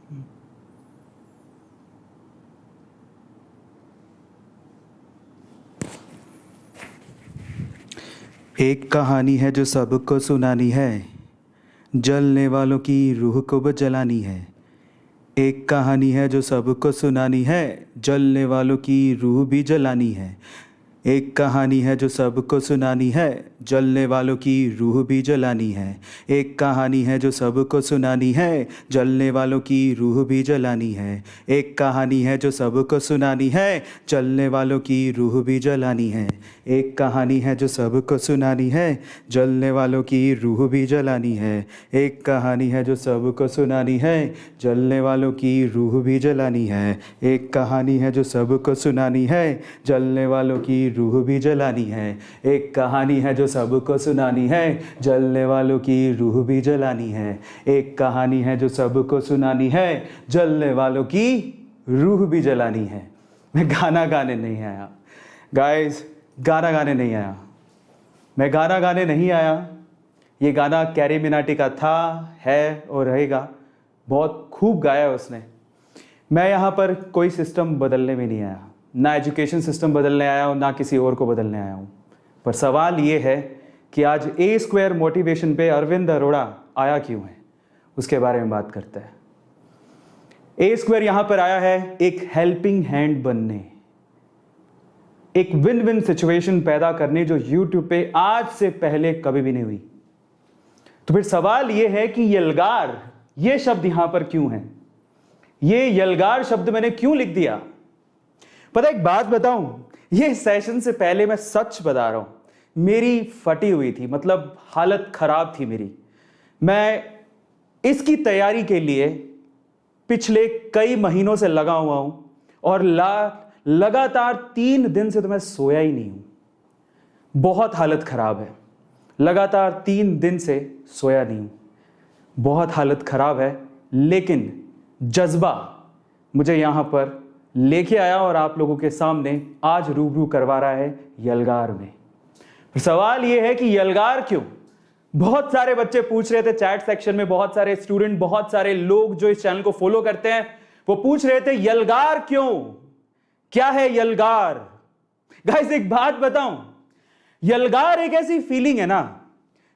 एक कहानी है जो सबको सुनानी है, जलने वालों की रूह को भी जलानी है। एक कहानी है जो सबको सुनानी है, जलने वालों की रूह भी जलानी है। एक कहानी है जो सबको सुनानी है, जलने वालों की रूह भी जलानी है। एक कहानी है जो सबको सुनानी है, जलने वालों की रूह भी जलानी है। एक कहानी है जो सबको सुनानी है, जलने वालों की रूह भी जलानी है। एक कहानी है जो सबको सुनानी है, जलने वालों की रूह भी जलानी है। एक कहानी है जो सबको सुनानी है, जलने वालों की रूह भी जलानी है। एक कहानी है जो सबको सुनानी है, जलने वालों की रूह भी जलानी है। एक कहानी है जो सबको सुनानी है, जलने वालों की रूह भी जलानी है। एक कहानी है जो सबको सुनानी है, जलने वालों की रूह भी जलानी है। मैं गाना गाने नहीं आया गाइस, गाना गाने नहीं आया। मैं गाना गाने नहीं आया। ये गाना कैरी मिनाटी का था, है और रहेगा। बहुत खूब गाया उसने। मैं यहाँ पर कोई सिस्टम बदलने में नहीं आया, ना एजुकेशन सिस्टम बदलने आया और ना किसी और को बदलने आया हूँ। पर सवाल ये है कि आज ए स्क्वायर मोटिवेशन पे अरविंद अरोड़ा आया क्यों है, उसके बारे में बात करते हैं। ए स्क्वायर यहाँ पर आया है एक हेल्पिंग हैंड बनने, एक विन विन सिचुएशन पैदा करने जो यूट्यूब पे आज से पहले कभी भी नहीं हुई। तो फिर सवाल यह है कि यलगार, ये शब्द यहां पर क्यों है? ये यलगार शब्द मैंने क्यों लिख दिया? पता एक बात बताऊं, ये सेशन से पहले मैं सच बता रहा हूं, मेरी फटी हुई थी, मतलब हालत खराब थी मेरी। मैं इसकी तैयारी के लिए पिछले कई महीनों से लगा हुआ हूं और लगातार 3 दिन से तो मैं सोया ही नहीं हूं। बहुत हालत खराब है, लगातार 3 दिन से सोया नहीं हूं, बहुत हालत खराब है। लेकिन जज्बा मुझे यहां पर लेके आया और आप लोगों के सामने आज रूबरू करवा रहा है यलगार में। सवाल यह है कि यलगार क्यों? बहुत सारे बच्चे पूछ रहे थे चैट सेक्शन में, बहुत सारे स्टूडेंट, बहुत सारे लोग जो इस चैनल को फॉलो करते हैं, वो पूछ रहे थे यलगार क्यों, क्या है यलगार? गाइस एक बात बताऊं, यलगार एक ऐसी फीलिंग है ना,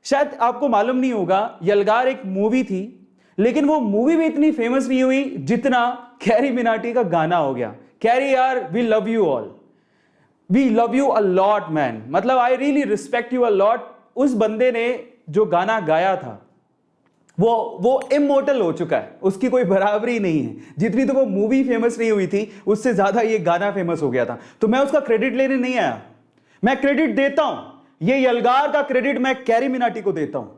शायद आपको मालूम नहीं होगा, यलगार एक मूवी थी, लेकिन वो मूवी भी इतनी फेमस नहीं हुई जितना कैरी मिनाटी का गाना हो गया। कैरी यार, we love you all, we love you a lot man, मतलब I really respect you a lot. उस बंदे ने जो गाना गाया था वो इमोर्टल हो चुका है, उसकी कोई बराबरी नहीं है। जितनी तो वो मूवी फेमस नहीं हुई थी, उससे ज्यादा ये गाना फेमस हो गया था। तो मैं उसका क्रेडिट लेने नहीं आया, मैं क्रेडिट देता हूं, ये यलगार का क्रेडिट मैं कैरी मिनाटी को देता हूं।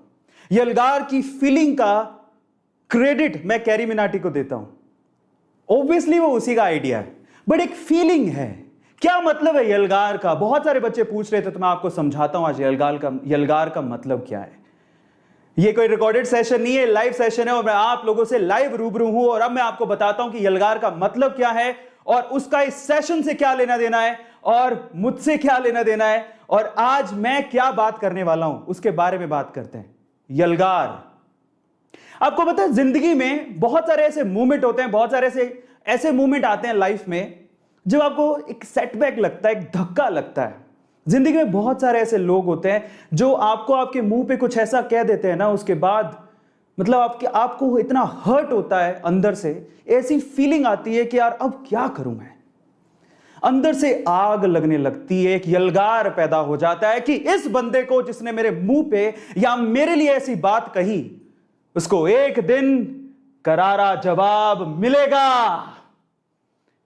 यलगार की फीलिंग का क्रेडिट मैं कैरी मिनाटी को देता हूं। ऑब्वियसली वो उसी का आइडिया है, बट एक फीलिंग है। क्या मतलब है यलगार का? बहुत सारे बच्चे पूछ रहे थे, तो मैं आपको समझाता हूं आज यलगार का मतलब क्या है। ये कोई रिकॉर्डेड सेशन नहीं है, लाइव सेशन है और मैं आप लोगों से लाइव रूबरू हूं। और अब मैं आपको बताता हूं कि यलगार का मतलब क्या है और उसका इस सेशन से क्या लेना देना है और मुझसे क्या लेना देना है, और आज मैं क्या बात करने वाला हूं उसके बारे में बात करते हैं। यलगार, आपको पता है जिंदगी में बहुत सारे ऐसे मूवमेंट होते हैं, बहुत सारे ऐसे मूवमेंट आते हैं लाइफ में जब आपको एक सेटबैक लगता है, एक धक्का लगता है। जिंदगी में बहुत सारे ऐसे लोग होते हैं जो आपके मुंह पे कुछ ऐसा कह देते हैं ना, उसके बाद मतलब आपको इतना हर्ट होता है अंदर से, ऐसी फीलिंग आती है कि यार अब क्या करूं मैं, अंदर से आग लगने लगती है, एक यलगार पैदा हो जाता है कि इस बंदे को जिसने मेरे मुंह पे या मेरे लिए ऐसी बात कही, उसको एक दिन करारा जवाब मिलेगा,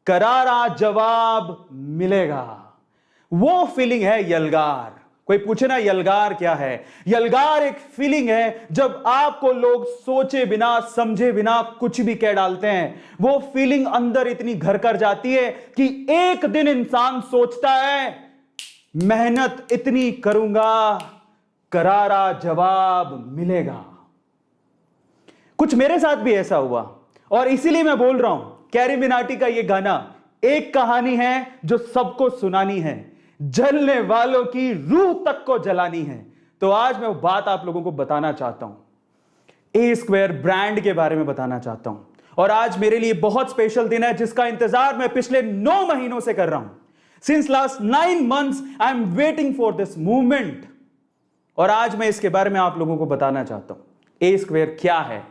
करारा जवाब मिलेगा। वो फीलिंग है यलगार। कोई पूछे ना यलगार क्या है? यलगार एक फीलिंग है जब आपको लोग सोचे बिना समझे बिना कुछ भी कह डालते हैं। वो फीलिंग अंदर इतनी घर कर जाती है कि एक दिन इंसान सोचता है मेहनत इतनी करूंगा, करारा जवाब मिलेगा। कुछ मेरे साथ भी ऐसा हुआ और इसीलिए मैं बोल रहा हूं कैरी मिनाटी का यह गाना एक कहानी है जो सबको सुनानी है, जलने वालों की रूह तक को जलानी है। तो आज मैं वो बात आप लोगों को बताना चाहता हूं, ए स्क्वायर ब्रांड के बारे में बताना चाहता हूं और आज मेरे लिए बहुत स्पेशल दिन है जिसका इंतजार मैं पिछले 9 महीनों से कर रहा हूं। Since last 9 months I am waiting for this movement. और आज मैं इसके बारे में आप लोगों को बताना चाहता हूं। ए स्क्वायर क्या है,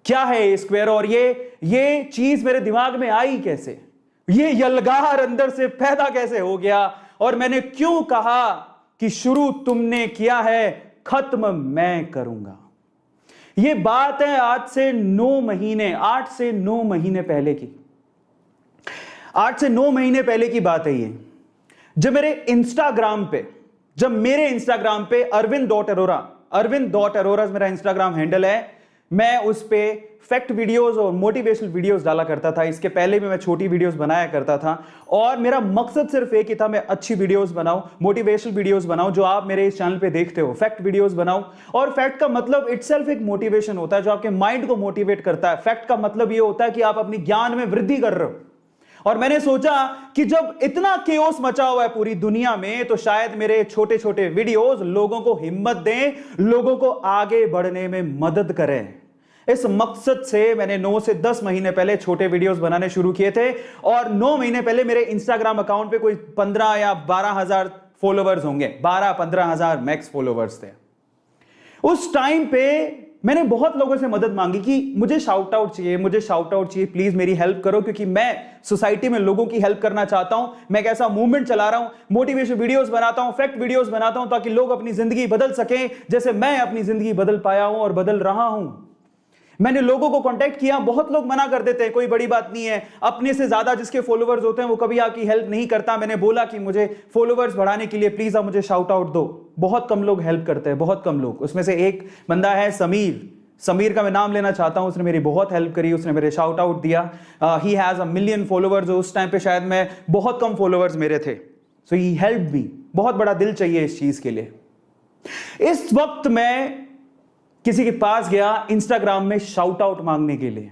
क्या है ए स्क्वायर, और ये चीज मेरे दिमाग में आई कैसे, ये यलगार अंदर से पैदा कैसे हो गया, और मैंने क्यों कहा कि शुरू तुमने किया है, खत्म मैं करूंगा। ये बात है आज से 9 महीने, 8 से 9 महीने पहले की, 8 से 9 महीने पहले की बात है ये। जब मेरे इंस्टाग्राम पे अरविंद.अरोरा मेरा इंस्टाग्राम हैंडल है, मैं उस पे फैक्ट वीडियोस और मोटिवेशनल वीडियोस डाला करता था। इसके पहले भी मैं छोटी वीडियोस बनाया करता था, और मेरा मकसद सिर्फ एक ही था, मैं अच्छी वीडियोस बनाऊं, मोटिवेशनल वीडियोस बनाऊं, जो आप मेरे इस चैनल पे देखते हो, फैक्ट वीडियोस बनाऊं। और फैक्ट का मतलब इटसेल्फ एक मोटिवेशन होता है जो आपके माइंड को मोटिवेट करता है। फैक्ट का मतलब ये होता है कि आप अपनी ज्ञान में वृद्धि कर रहे हो। और मैंने सोचा कि जब इतना केओस मचा हुआ है पूरी दुनिया में, तो शायद मेरे छोटे छोटे वीडियोस लोगों को हिम्मत दें, लोगों को आगे बढ़ने में मदद करें। इस मकसद से मैंने 9 से 10 महीने पहले छोटे वीडियोस बनाने शुरू किए थे, और 9 महीने पहले मेरे इंस्टाग्राम अकाउंट पे कोई 15 या 12 हजार फॉलोवर्स होंगे, 12-15 हजार मैक्स फॉलोवर्स थे। उस टाइम पे मैंने बहुत लोगों से मदद मांगी कि मुझे शाउट आउट चाहिए, प्लीज मेरी हेल्प करो, क्योंकि मैं सोसाइटी में लोगों की हेल्प करना चाहता हूं। मैं एक ऐसा मूवमेंट चला रहा हूं, मोटिवेशन वीडियोस बनाता हूं, फैक्ट वीडियोस बनाता हूं, ताकि लोग अपनी जिंदगी बदल सकें जैसे मैं अपनी जिंदगी बदल पाया हूं और बदल रहा हूं। मैंने लोगों को कांटेक्ट किया, बहुत लोग मना कर देते हैं, कोई बड़ी बात नहीं है, अपने से ज्यादा जिसके फॉलोवर्स होते हैं वो कभी आपकी हेल्प नहीं करता। मैंने बोला कि मुझे फॉलोवर्स बढ़ाने के लिए प्लीज आप मुझे शाउट आउट दो। बहुत कम लोग हेल्प करते हैं, बहुत कम लोग। उसमें से एक बंदा है समीर का मैं नाम लेना चाहता हूं, उसने मेरी बहुत हेल्प करी, उसने मेरे शाउट आउट दिया। He has 1 million followers. उस टाइम पे शायद मैं बहुत कम फॉलोवर्स मेरे थे, सो ही हेल्प मी। बहुत बड़ा दिल चाहिए इस चीज के लिए। इस वक्त मैं किसी के पास गया इंस्टाग्राम में शाउट आउट मांगने के लिए।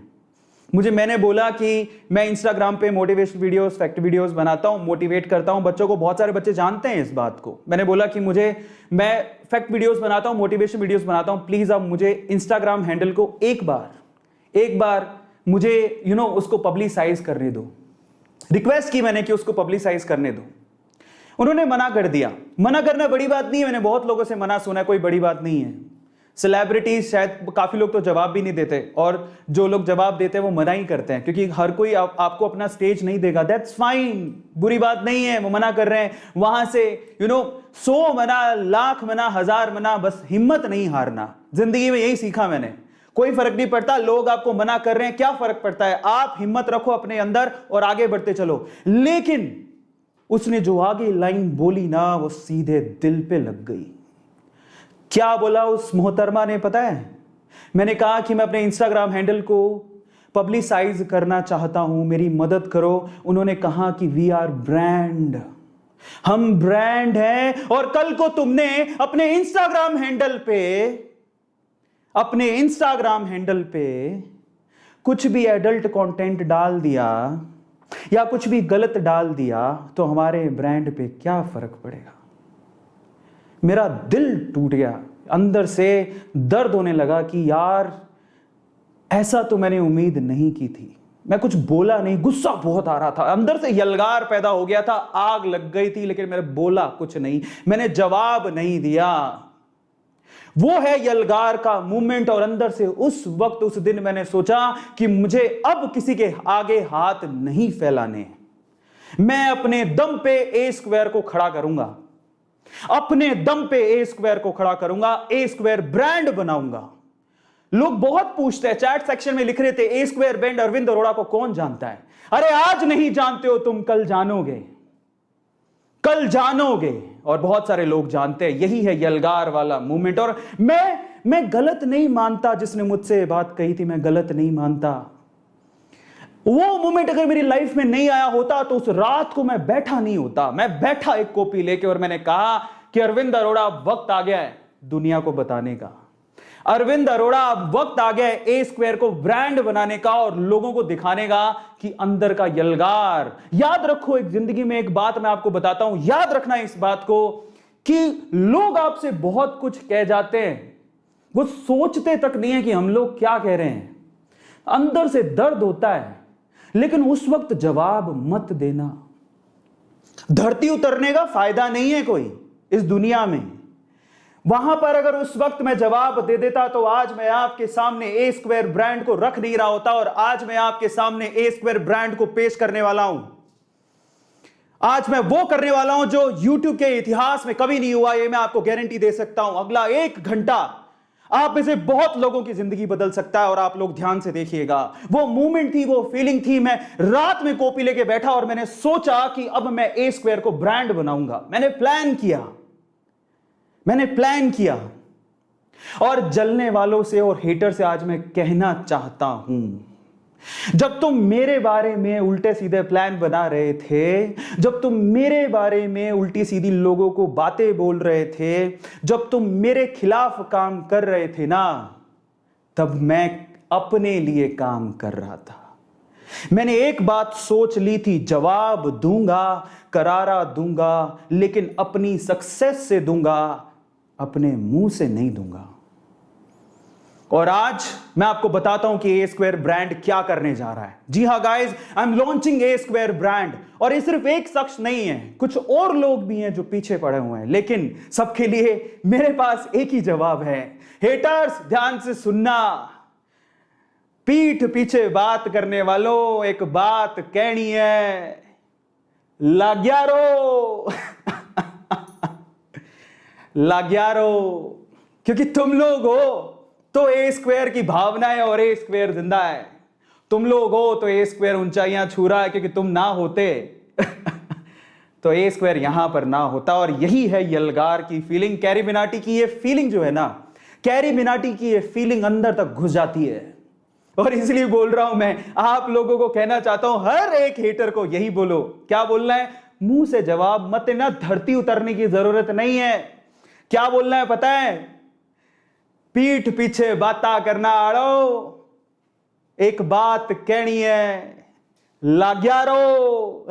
मैंने बोला कि मैं इंस्टाग्राम पे मोटिवेशन वीडियोस, फैक्ट वीडियोस बनाता हूं, मोटिवेट करता हूं बच्चों को। बहुत सारे बच्चे जानते हैं इस बात को। मैंने बोला कि मैं फैक्ट वीडियोस बनाता हूं, मोटिवेशन वीडियोस बनाता हूं, प्लीज आप मुझे इंस्टाग्राम हैंडल को एक बार मुझे उसको पब्लिसाइज करने दो। रिक्वेस्ट की मैंने कि उसको पब्लिसाइज करने दो। उन्होंने मना कर दिया। मना करना बड़ी बात नहीं है, मैंने बहुत लोगों से मना सुना, कोई बड़ी बात नहीं है। सेलिब्रिटीज शायद काफी लोग तो जवाब भी नहीं देते, और जो लोग जवाब देते हैं वो मना ही करते हैं, क्योंकि हर कोई आपको अपना स्टेज नहीं देगा। दैट्स फाइन, बुरी बात नहीं है, वो मना कर रहे हैं। वहां से 100 मना, लाख मना, 1000 मना, बस हिम्मत नहीं हारना। जिंदगी में यही सीखा मैंने। कोई फर्क नहीं पड़ता लोग आपको मना कर रहे हैं, क्या फर्क पड़ता है, आप हिम्मत रखो अपने अंदर और आगे बढ़ते चलो। लेकिन उसने जो आगे लाइन बोली ना, वो सीधे दिल पे लग गई। क्या बोला उस मोहतरमा ने पता है? मैंने कहा कि मैं अपने इंस्टाग्राम हैंडल को पब्लिसाइज करना चाहता हूं, मेरी मदद करो। उन्होंने कहा कि वी आर ब्रांड, हम ब्रांड हैं, और कल को तुमने अपने इंस्टाग्राम हैंडल पे कुछ भी एडल्ट कंटेंट डाल दिया या कुछ भी गलत डाल दिया, तो हमारे ब्रांड पे क्या फर्क पड़ेगा। मेरा दिल टूट गया, अंदर से दर्द होने लगा कि यार ऐसा तो मैंने उम्मीद नहीं की थी। मैं कुछ बोला नहीं, गुस्सा बहुत आ रहा था, अंदर से यलगार पैदा हो गया था, आग लग गई थी, लेकिन मैंने बोला कुछ नहीं, मैंने जवाब नहीं दिया। वो है यलगार का मूवमेंट। और अंदर से उस वक्त, उस दिन मैंने सोचा कि मुझे अब किसी के आगे हाथ नहीं फैलाने, मैं अपने दम पे ए स्क्वायर को खड़ा करूंगा, अपने दम पे ए स्क्वायर को खड़ा करूंगा, ए स्क्वायर ब्रांड बनाऊंगा। लोग बहुत पूछते हैं, चैट सेक्शन में लिख रहे थे, ए स्क्वायर ब्रांड अरविंद अरोड़ा को कौन जानता है? अरे आज नहीं जानते हो तुम, कल जानोगे, कल जानोगे। और बहुत सारे लोग जानते हैं। यही है यलगार वाला मूवमेंट। और मैं गलत नहीं मानता, जिसने मुझसे बात कही थी, मैं गलत नहीं मानता। वो मोमेंट अगर मेरी लाइफ में नहीं आया होता तो उस रात को मैं बैठा नहीं होता। मैं बैठा एक कॉपी लेके, और मैंने कहा कि अरविंद अरोड़ा अब वक्त आ गया है दुनिया को बताने का। अरविंद अरोड़ा अब वक्त आ गया है ए स्क्वायर को ब्रांड बनाने का और लोगों को दिखाने का कि अंदर का यलगार। याद रखो, एक जिंदगी में एक बात मैं आपको बताता हूं, याद रखना इस बात को कि लोग आपसे बहुत कुछ कह जाते हैं, वो सोचते तक नहीं है कि हम लोग क्या कह रहे हैं। अंदर से दर्द होता है, लेकिन उस वक्त जवाब मत देना। धरती उतरने का फायदा नहीं है कोई इस दुनिया में। वहां पर अगर उस वक्त मैं जवाब दे देता तो आज मैं आपके सामने ए स्क्वायर ब्रांड को रख नहीं रहा होता, और आज मैं आपके सामने ए स्क्वायर ब्रांड को पेश करने वाला हूं। आज मैं वो करने वाला हूं जो YouTube के इतिहास में कभी नहीं हुआ, ये मैं आपको गारंटी दे सकता हूं। अगला 1 घंटा आप में से बहुत लोगों की जिंदगी बदल सकता है, और आप लोग ध्यान से देखिएगा। वो मूवमेंट थी, वो फीलिंग थी। मैं रात में कॉपी लेके बैठा और मैंने सोचा कि अब मैं ए स्क्वायर को ब्रांड बनाऊंगा। मैंने प्लान किया, और जलने वालों से और हेटर से आज मैं कहना चाहता हूं, जब तुम मेरे बारे में उल्टे सीधे प्लान बना रहे थे, जब तुम मेरे बारे में उल्टी सीधी लोगों को बातें बोल रहे थे, जब तुम मेरे खिलाफ काम कर रहे थे ना, तब मैं अपने लिए काम कर रहा था। मैंने एक बात सोच ली थी, जवाब दूंगा, करारा दूंगा, लेकिन अपनी सक्सेस से दूंगा, अपने मुंह से नहीं दूंगा। और आज मैं आपको बताता हूं कि ए स्क्वायर ब्रांड क्या करने जा रहा है। जी हां guys, I am launching A square brand. और ये सिर्फ एक शख्स नहीं है, कुछ और लोग भी हैं जो पीछे पड़े हुए हैं, लेकिन सबके लिए मेरे पास एक ही जवाब है। हेटर्स, ध्यान से सुनना। पीठ पीछे बात करने वालों, एक बात कहनी है, लाग्यारो लाग्यारो, क्योंकि तुम लोग हो तो ए स्क्वायर की भावना है, और ए स्क्वायर जिंदा है। तुम लोग हो तो ए स्क्वायर ऊंचाइयां छू रहा है, क्योंकि तुम ना होते तो ए स्क्वायर यहां पर ना होता। और यही है यलगार की फीलिंग, कैरी मिनाटी की ये फीलिंग जो है ना, कैरी मिनाटी की ये फीलिंग अंदर तक घुस जाती है। और इसलिए बोल रहा हूं, मैं आप लोगों को कहना चाहता हूं, हर एक हेटर को यही बोलो। क्या बोलना है? मुंह से जवाब मत देना, धरती उतरने की जरूरत नहीं है। क्या बोलना है पता है? पीठ पीछे बाता करना आड़ो, एक बात कहनी है, लाग्यारो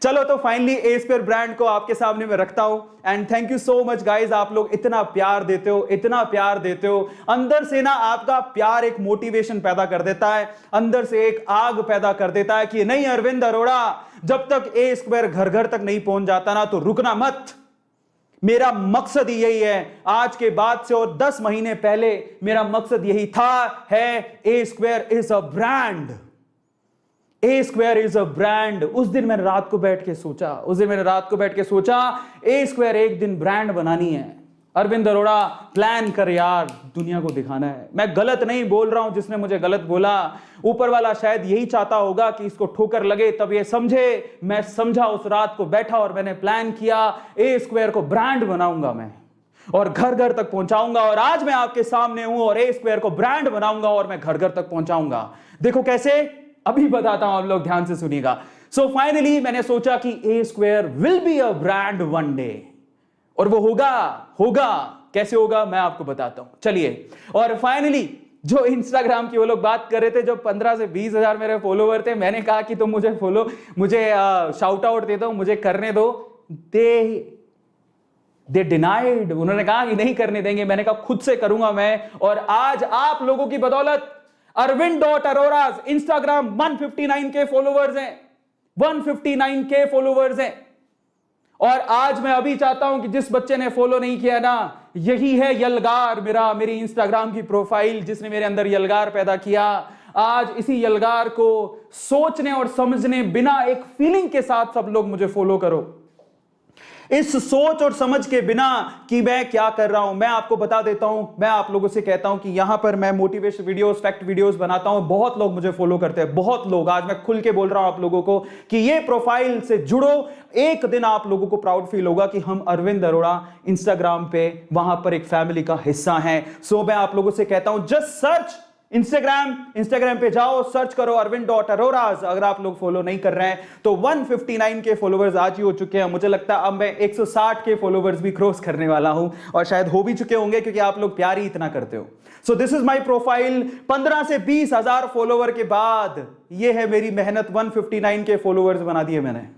चलो तो फाइनली ए स्क्वायर ब्रांड को आपके सामने मैं रखता हूं। And thank you so much guys, आप लोग इतना प्यार देते हो, इतना प्यार देते हो। अंदर से ना आपका प्यार एक मोटिवेशन पैदा कर देता है, अंदर से एक आग पैदा कर देता है कि नहीं अरविंद अरोड़ा, जब तक ए स्क्वायर घर घर तक नहीं पहुंच जाता ना, तो रुकना मत। मेरा मकसद ही यही है आज के बाद से, और 10 महीने पहले मेरा मकसद यही था, है A square is a brand. A square is a brand. उस दिन मैंने रात को बैठ के सोचा, ए स्क्वायर एक दिन ब्रांड बनानी है। अरविंद अरोड़ा प्लान कर यार, दुनिया को दिखाना है। मैं गलत नहीं बोल रहा हूं, जिसने मुझे गलत बोला, ऊपर वाला शायद यही चाहता होगा कि इसको ठोकर लगे तब ये समझे। मैं समझा, उस रात को बैठा और मैंने प्लान किया, ए स्क्वायर को ब्रांड बनाऊंगा मैं, और घर घर तक पहुंचाऊंगा। और आज मैं आपके सामने हूं और ए स्क्वायर को ब्रांड बनाऊंगा और मैं घर घर तक पहुंचाऊंगा। देखो कैसे, अभी बताता हूं, आप लोग ध्यान से सुनिएगा। सो फाइनली मैंने सोचा कि A square will be a brand one day, और वो होगा कैसे होगा मैं आपको बताता हूं, चलिए। और फाइनली जो इंस्टाग्राम की वो लोग बात कर रहे थे, जो 15 से 20 हजार मेरे फॉलोवर थे, मैंने कहा कि तुम मुझे शाउट आउट दे दो, मुझे करने दो। दे डिनाइड, उन्होंने कहा कि नहीं करने देंगे। मैंने कहा खुद से करूंगा मैं, और आज आप लोगों की बदौलत Arvind.Arora इंस्टाग्राम 159K फॉलोवर्स हैं, 159K फॉलोवर्स हैं। और आज मैं अभी चाहता हूं कि जिस बच्चे ने फॉलो नहीं किया ना, यही है यलगार, मेरी इंस्टाग्राम की प्रोफाइल, जिसने मेरे अंदर यलगार पैदा किया। आज इसी यलगार को सोचने और समझने बिना, एक फीलिंग के साथ सब लोग मुझे फॉलो करो। इस सोच और समझ के बिना कि मैं क्या कर रहा हूं, मैं आपको बता देता हूं, मैं आप लोगों से कहता हूं कि यहां पर मैं मोटिवेशन वीडियोस, फैक्ट वीडियोस बनाता हूं। बहुत लोग मुझे फॉलो करते हैं, बहुत लोग। आज मैं खुल के बोल रहा हूं आप लोगों को कि ये प्रोफाइल से जुड़ो। एक दिन आप लोगों को प्राउड फील होगा कि हम अरविंद अरोड़ा इंस्टाग्राम पे, वहां पर एक फैमिली का हिस्सा हैं। सो मैं आप लोगों से कहता हूं, जस्ट सर्च इंस्टाग्राम पे जाओ, सर्च करो Arvind.Arora। अगर आप लोग फॉलो नहीं कर रहे हैं तो 159K फॉलोवर्स आज ही हो चुके हैं। मुझे लगता है अब मैं 160K फॉलोवर्स भी क्रॉस करने वाला हूं, और शायद हो भी चुके होंगे, क्योंकि आप लोग प्यार ही इतना करते हो। सो दिस इज माय प्रोफाइल। 15 से 20 हजार फॉलोवर के बाद ये है मेरी मेहनत। 159K फॉलोवर्स बना दिए मैंने,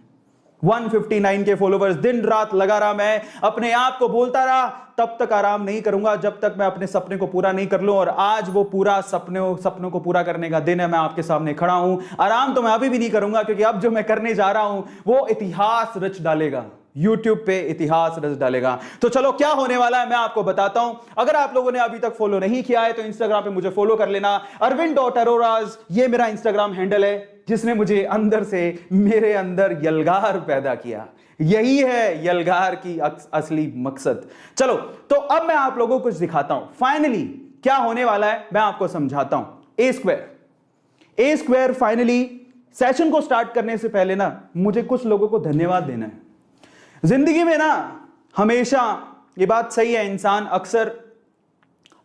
159 के फॉलोवर्स। दिन रात लगा रहा, मैं अपने आप को बोलता रहा तब तक आराम नहीं करूंगा जब तक मैं अपने सपने को पूरा नहीं कर लूं। और आज वो पूरा सपनों को पूरा करने का दिन है। मैं आपके सामने खड़ा हूं। आराम तो मैं अभी भी नहीं करूंगा, क्योंकि अब जो मैं करने जा रहा हूं वो इतिहास रच डालेगा, YouTube पे इतिहास रच डालेगा। तो चलो क्या होने वाला है मैं आपको बताता हूं। अगर आप लोगों ने अभी तक फॉलो नहीं किया है तो इंस्टाग्राम पे मुझे फॉलो कर लेना। arvind.aroras ये मेरा इंस्टाग्राम हैंडल है, जिसने मुझे अंदर से मेरे अंदर यलगार पैदा किया। यही है यलगार की असली मकसद। चलो तो अब मैं आप लोगों को कुछ दिखाता हूं। फाइनली क्या होने वाला है मैं आपको समझाता हूं। ए स्क्वायर फाइनली सेशन को स्टार्ट करने से पहले ना मुझे कुछ लोगों को धन्यवाद देना है। जिंदगी में ना हमेशा ये बात सही है, इंसान अक्सर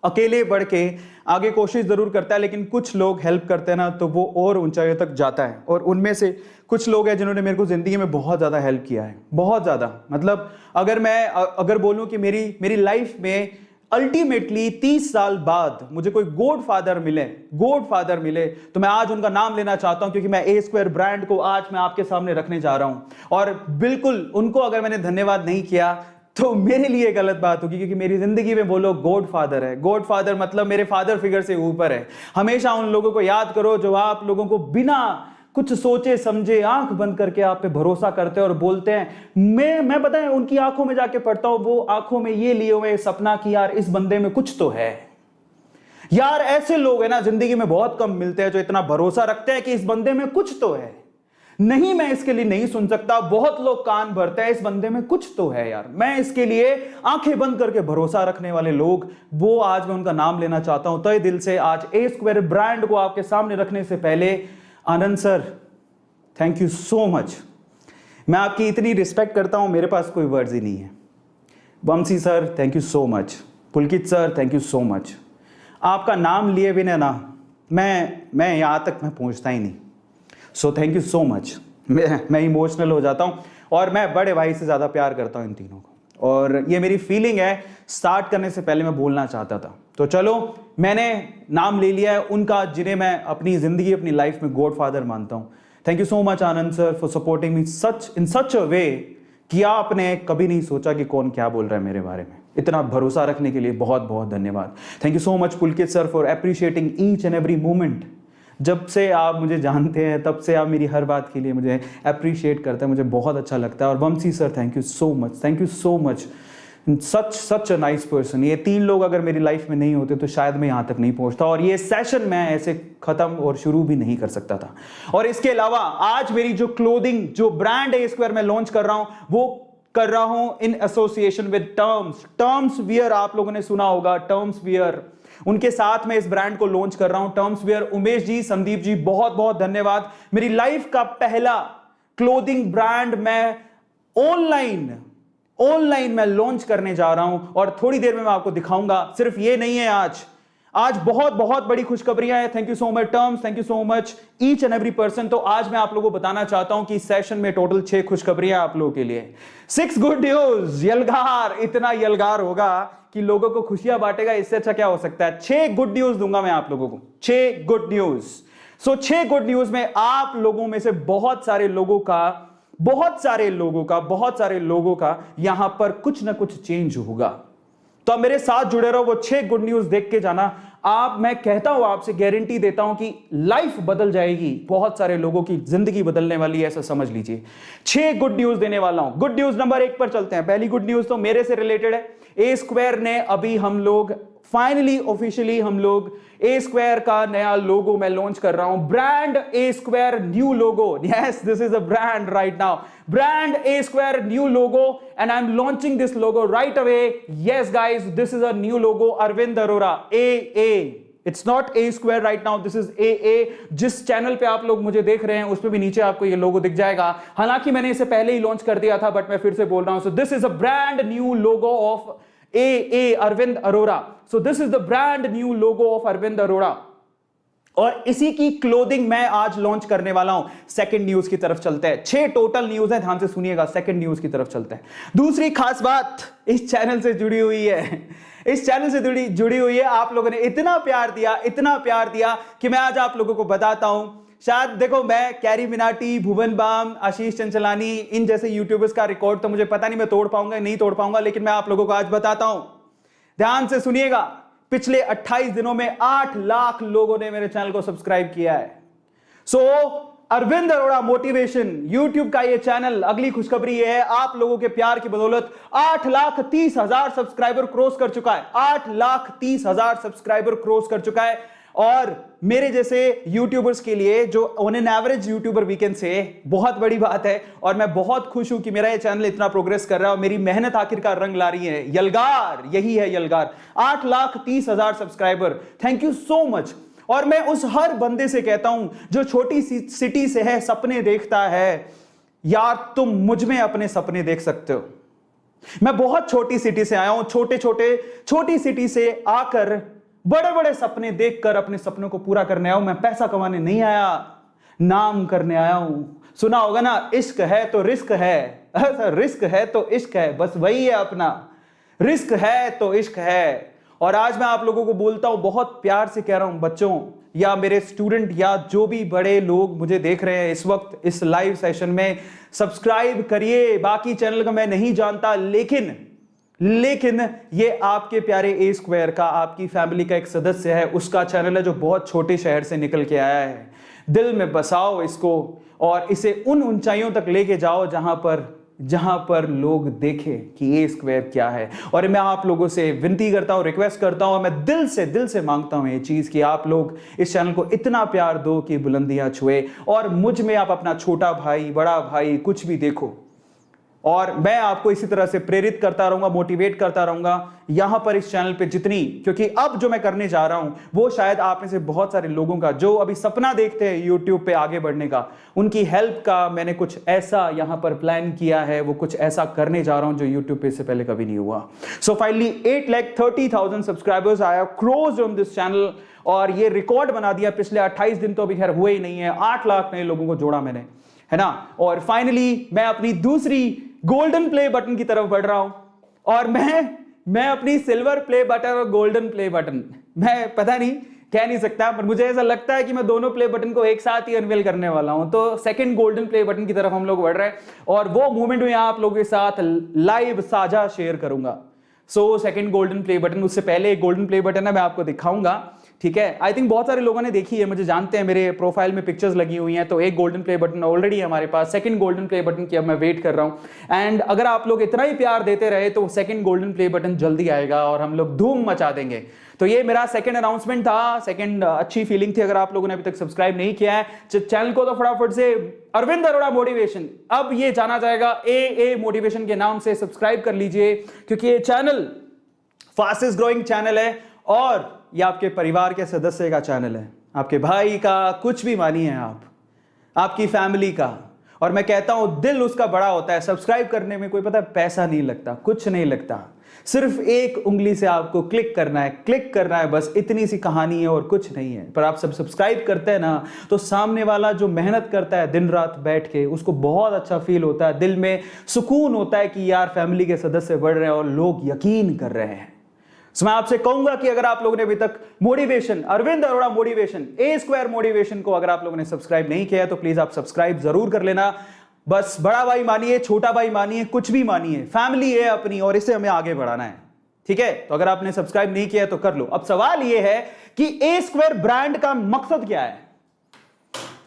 अकेले बढ़ के आगे कोशिश जरूर करता है, लेकिन कुछ लोग हेल्प करते हैं ना तो वो और ऊंचाइयों तक जाता है। और उनमें से कुछ लोग हैं जिन्होंने मेरे को जिंदगी में बहुत ज्यादा हेल्प किया है, बहुत ज्यादा। मतलब अगर बोलूं कि मेरी लाइफ में अल्टीमेटली 30 साल बाद मुझे कोई गॉड फादर मिले तो मैं आज उनका नाम लेना चाहता हूं, क्योंकि मैं ए स्क्वायर ब्रांड को आज मैं आपके सामने रखने जा रहा हूं। और बिल्कुल उनको अगर मैंने धन्यवाद नहीं किया तो मेरे लिए गलत बात होगी, क्योंकि मेरी जिंदगी में वो लोग गॉड फादर है। गॉड फादर मतलब मेरे फादर फिगर से ऊपर है। हमेशा उन लोगों को याद करो जो आप लोगों को बिना कुछ सोचे समझे आंख बंद करके आप पे भरोसा करते हैं और बोलते हैं। मैं पता है उनकी आंखों में जाके पढ़ता हूं, वो आंखों में ये लिए हुए सपना कि यार इस बंदे में कुछ तो है। यार ऐसे लोग है ना जिंदगी में बहुत कम मिलते हैं जो इतना भरोसा रखते हैं कि इस बंदे में कुछ तो है। नहीं, मैं इसके लिए नहीं सुन सकता। बहुत लोग कान भरते हैं, इस बंदे में कुछ तो है यार, मैं इसके लिए आंखें बंद करके भरोसा रखने वाले लोग, वो आज मैं उनका नाम लेना चाहता हूं तहे दिल से। आज ए स्क्वायर ब्रांड को आपके सामने रखने से पहले Anand sir, thank you so much. मैं आपकी इतनी रिस्पेक्ट करता हूं, मेरे पास कोई वर्ड्स ही नहीं है। Vanshi sir, thank you so much. Pulkit sir, thank you so much. आपका नाम लिए बिना ना मैं यहां तक मैं पहुंचता ही नहीं। So thank you so much. मैं इमोशनल हो जाता हूं और मैं बड़े भाई से ज़्यादा प्यार करता हूं इन तीनों को, और ये मेरी फीलिंग है। स्टार्ट करने से पहले मैं बोलना चाहता था। तो चलो, मैंने नाम ले लिया है उनका जिन्हें मैं अपनी ज़िंदगी अपनी लाइफ में गॉड फादर मानता हूं। Thank you so much Anand sir for supporting me in such a way कि आपने कभी नहीं सोचा कि कौन क्या बोल रहा है मेरे बारे में। इतना भरोसा रखने के लिए बहुत बहुत धन्यवाद। Thank you so much Pulkit sir for appreciating each and every moment. जब से आप मुझे जानते हैं तब से आप मेरी हर बात के लिए मुझे अप्रिशिएट करते हैं, मुझे बहुत अच्छा लगता है। और Vanshi sir, thank you so much, thank you so much. Such a nice person. ये तीन लोग अगर मेरी लाइफ में नहीं होते तो शायद मैं यहाँ तक नहीं पहुँचता, और ये सेशन मैं ऐसे खत्म और शुरू भी नहीं कर सकता था। और इसके अलावा आज मेरी जो क्लोथिंग, जो ब्रांड ए स्क्वायर मैं लॉन्च कर रहा हूँ, वो कर रहा हूँ in association with terms wear. आप लोगों ने सुना होगा टर्म्स वियर, उनके साथ मैं इस ब्रांड को लॉन्च कर रहा हूं। टर्म्स वियर, उमेश जी, संदीप जी, बहुत बहुत धन्यवाद। मेरी लाइफ का पहला क्लोथिंग ब्रांड मैं ऑनलाइन मैं लॉन्च करने जा रहा हूं, और थोड़ी देर में मैं आपको दिखाऊंगा। सिर्फ ये नहीं है, आज बहुत बहुत बड़ी खुशखबरियां हैं। Thank you so much terms, thank you so much each and every person. तो आज मैं आप लोगों को बताना चाहता हूं कि इस सेशन में टोटल 6 खुशखबरियां आप लोगों के लिए। 6 गुड न्यूज। यलगार, इतना यलगार होगा कि लोगों को खुशियां बांटेगा, इससे अच्छा क्या हो सकता है। 6 गुड न्यूज दूंगा मैं आप लोगों को, 6 गुड न्यूज। सो 6 गुड न्यूज में आप लोगों में से बहुत सारे लोगों का यहां पर कुछ ना कुछ चेंज होगा। तो आप मेरे साथ जुड़े रहो, वो 6 गुड न्यूज देख के जाना। मैं कहता हूं, आपसे गारंटी देता हूं कि लाइफ बदल जाएगी, बहुत सारे लोगों की जिंदगी बदलने वाली है, ऐसा समझ लीजिए। 6 गुड न्यूज देने वाला हूं। गुड न्यूज नंबर 1 पर चलते हैं। पहली गुड न्यूज तो मेरे से रिलेटेड है। ए स्क्वायर ने अभी हम लोग फाइनली ऑफिशियली हम लोग ए स्क्वायर का नया लोगो मैं लॉन्च कर रहा हूं। Brand A square new logo. Yes, this is a brand right now. Brand A square new logo, and I am launching this logo right away. Yes guys, this is a new logo, Arvind Arora A. It's not A square right now, this is A. जिस channel पे आप लोग मुझे देख रहे हैं उस पे भी नीचे आपको ये लोगो दिख जाएगा। हालांकि मैंने इसे पहले ही लॉन्च कर दिया था, बट मैं फिर से बोल रहा हूं। So this is a brand new logo of A Arvind Arora. So this is the brand new logo of Arvind Arora, और इसी की क्लोथिंग मैं आज लॉन्च करने वाला हूं। सेकंड न्यूज की तरफ चलते हैं। 6 टोटल न्यूज है, ध्यान से सुनिएगा। सेकंड न्यूज की तरफ चलते हैं। दूसरी खास बात इस चैनल से जुड़ी हुई है, इस चैनल से जुड़ी हुई है। आप लोगों ने इतना प्यार दिया कि मैं आज आप लोगों को बताता हूं शायद देखो, मैं कैरी मिनाटी, भुवन बाम, आशीष चंचलानी, इन जैसे यूट्यूबर्स का रिकॉर्ड तो मुझे पता नहीं मैं तोड़ पाऊंगा नहीं तोड़ पाऊंगा, लेकिन मैं आप लोगों को आज बताता हूं। ध्यान से सुनिएगा, पिछले 28 दिनों में 8 लाख लोगों ने मेरे चैनल को सब्सक्राइब किया है। सो अरविंद अरोड़ा मोटिवेशन यूट्यूब का ये चैनल, अगली खुशखबरी ये है, आप लोगों के प्यार की बदौलत 8,30,000 सब्सक्राइबर क्रॉस कर चुका है। 8,30,000 सब्सक्राइबर क्रॉस कर चुका है। और मेरे जैसे यूट्यूबर्स के लिए, जो on an average YouTuber weekend से, बहुत बड़ी बात है। और मैं बहुत खुश हूं कि मेरा ये चैनल इतना प्रोग्रेस कर रहा है और मेरी मेहनत आखिरकार रंग ला रही है। यलगार, यही है यलगार। 8,30,000 subscriber, thank you so much. और मैं उस हर बंदे से कहता हूं जो छोटी सी सिटी से है, सपने देखता है, यार तुम मुझ में अपने सपने देख सकते हो। मैं बहुत छोटी सिटी से आया हूं, छोटी सिटी से आकर बड़े बड़े सपने देखकर अपने सपनों को पूरा करने आया हूं। मैं पैसा कमाने नहीं आया, नाम करने आया हूं। सुना होगा ना, इश्क है तो रिस्क है, रिस्क है तो इश्क है, बस वही है अपना। रिस्क है तो इश्क है। और आज मैं आप लोगों को बोलता हूं, बहुत प्यार से कह रहा हूं, बच्चों या मेरे स्टूडेंट या जो भी बड़े लोग मुझे देख रहे हैं इस वक्त इस लाइव सेशन में, सब्सक्राइब करिए। बाकी चैनल का मैं नहीं जानता, लेकिन ये आपके प्यारे ए स्क्वायर का, आपकी फैमिली का एक सदस्य है, उसका चैनल है जो बहुत छोटे शहर से निकल के आया है। दिल में बसाओ इसको और इसे उन ऊंचाइयों तक लेके जाओ जहां पर लोग देखें कि ए स्क्वायर क्या है। और मैं आप लोगों से विनती करता हूं, रिक्वेस्ट करता हूं, मैं दिल से मांगता हूं ये चीज कि आप लोग इस चैनल को इतना प्यार दो कि बुलंदियां छुए और मुझ में आप अपना छोटा भाई, बड़ा भाई, कुछ भी देखो। और मैं आपको इसी तरह से प्रेरित करता रहूंगा, मोटिवेट करता रहूंगा यहां पर इस चैनल पे जितनी, क्योंकि अब जो मैं करने जा रहा हूं वो शायद आप में से बहुत सारे लोगों का जो अभी सपना देखते हैं यूट्यूब पे आगे बढ़ने का, उनकी हेल्प का मैंने कुछ ऐसा यहां पर प्लान किया है, वो कुछ ऐसा करने जा रहा हूं जो यूट्यूब पे इससे पहले कभी नहीं हुआ। सो फाइनली 8,30,000 सब्सक्राइबर्स आया क्लोज ऑन दिस चैनल और ये रिकॉर्ड बना दिया। पिछले 28 दिन तो अभी खैर हुए ही नहीं है, 8 लाख नए लोगों को जोड़ा मैंने, है ना। और फाइनली मैं अपनी दूसरी गोल्डन प्ले बटन की तरफ बढ़ रहा हूं और मैं अपनी सिल्वर प्ले बटन और गोल्डन प्ले बटन, मैं पता नहीं कह नहीं सकता, पर मुझे ऐसा लगता है कि मैं दोनों प्ले बटन को एक साथ ही अनवील करने वाला हूं। तो सेकंड गोल्डन प्ले बटन की तरफ हम लोग बढ़ रहे हैं और वो मूवमेंट में आप लोगों के साथ लाइव साझा शेयर करूंगा। So second golden play button, उससे पहले एक गोल्डन प्ले बटन है, मैं आपको दिखाऊंगा, ठीक है। आई थिंक बहुत सारे लोगों ने देखी है, मुझे जानते हैं, मेरे प्रोफाइल में पिक्चर्स लगी हुई हैं। तो एक गोल्डन प्ले बटन ऑलरेडी है हमारे पास, सेकंड गोल्डन प्ले बटन की अब मैं वेट कर रहा हूं। एंड अगर आप लोग इतना ही प्यार देते रहे तो सेकंड गोल्डन प्ले बटन जल्दी आएगा और हम लोग धूम मचा देंगे। तो ये मेरा सेकंड अनाउंसमेंट था, सेकंड अच्छी फीलिंग थी। अगर आप लोगों ने अभी तक सब्सक्राइब नहीं किया है चैनल को तो फटाफट से अरविंद अरोड़ा मोटिवेशन, अब ये जाना जाएगा ए मोटिवेशन के नाम से, सब्सक्राइब कर लीजिए क्योंकि ये चैनल फास्टेस्ट ग्रोइंग चैनल है और ये आपके परिवार के सदस्य का चैनल है, आपके भाई का, कुछ भी मानिए आप, आपकी फैमिली का। और मैं कहता हूं दिल उसका बड़ा होता है। सब्सक्राइब करने में कोई पता है पैसा नहीं लगता, कुछ नहीं लगता, सिर्फ एक उंगली से आपको क्लिक करना है, बस इतनी सी कहानी है और कुछ नहीं है। पर आप सब सब्सक्राइब करते हैं ना, तो सामने वाला जो मेहनत करता है दिन रात बैठ के, उसको बहुत अच्छा फील होता है, दिल में सुकून होता है कि यार फैमिली के सदस्य बढ़ रहे हैं और लोग यकीन कर रहे हैं। So, मैं आपसे कहूंगा कि अगर आप लोगों ने अभी तक मोटिवेशन, अरविंद अरोड़ा मोटिवेशन, ए स्क्वायर मोटिवेशन को अगर आप लोगों ने सब्सक्राइब नहीं किया है तो प्लीज आप सब्सक्राइब जरूर कर लेना। बस बड़ा भाई मानिए, छोटा भाई मानिए, कुछ भी मानिए, फैमिली है अपनी और इसे हमें आगे बढ़ाना है, ठीक है। तो अगर आपने सब्सक्राइब नहीं किया है तो कर लो। अब सवाल यह है कि ए स्क्वायर ब्रांड का मकसद क्या है।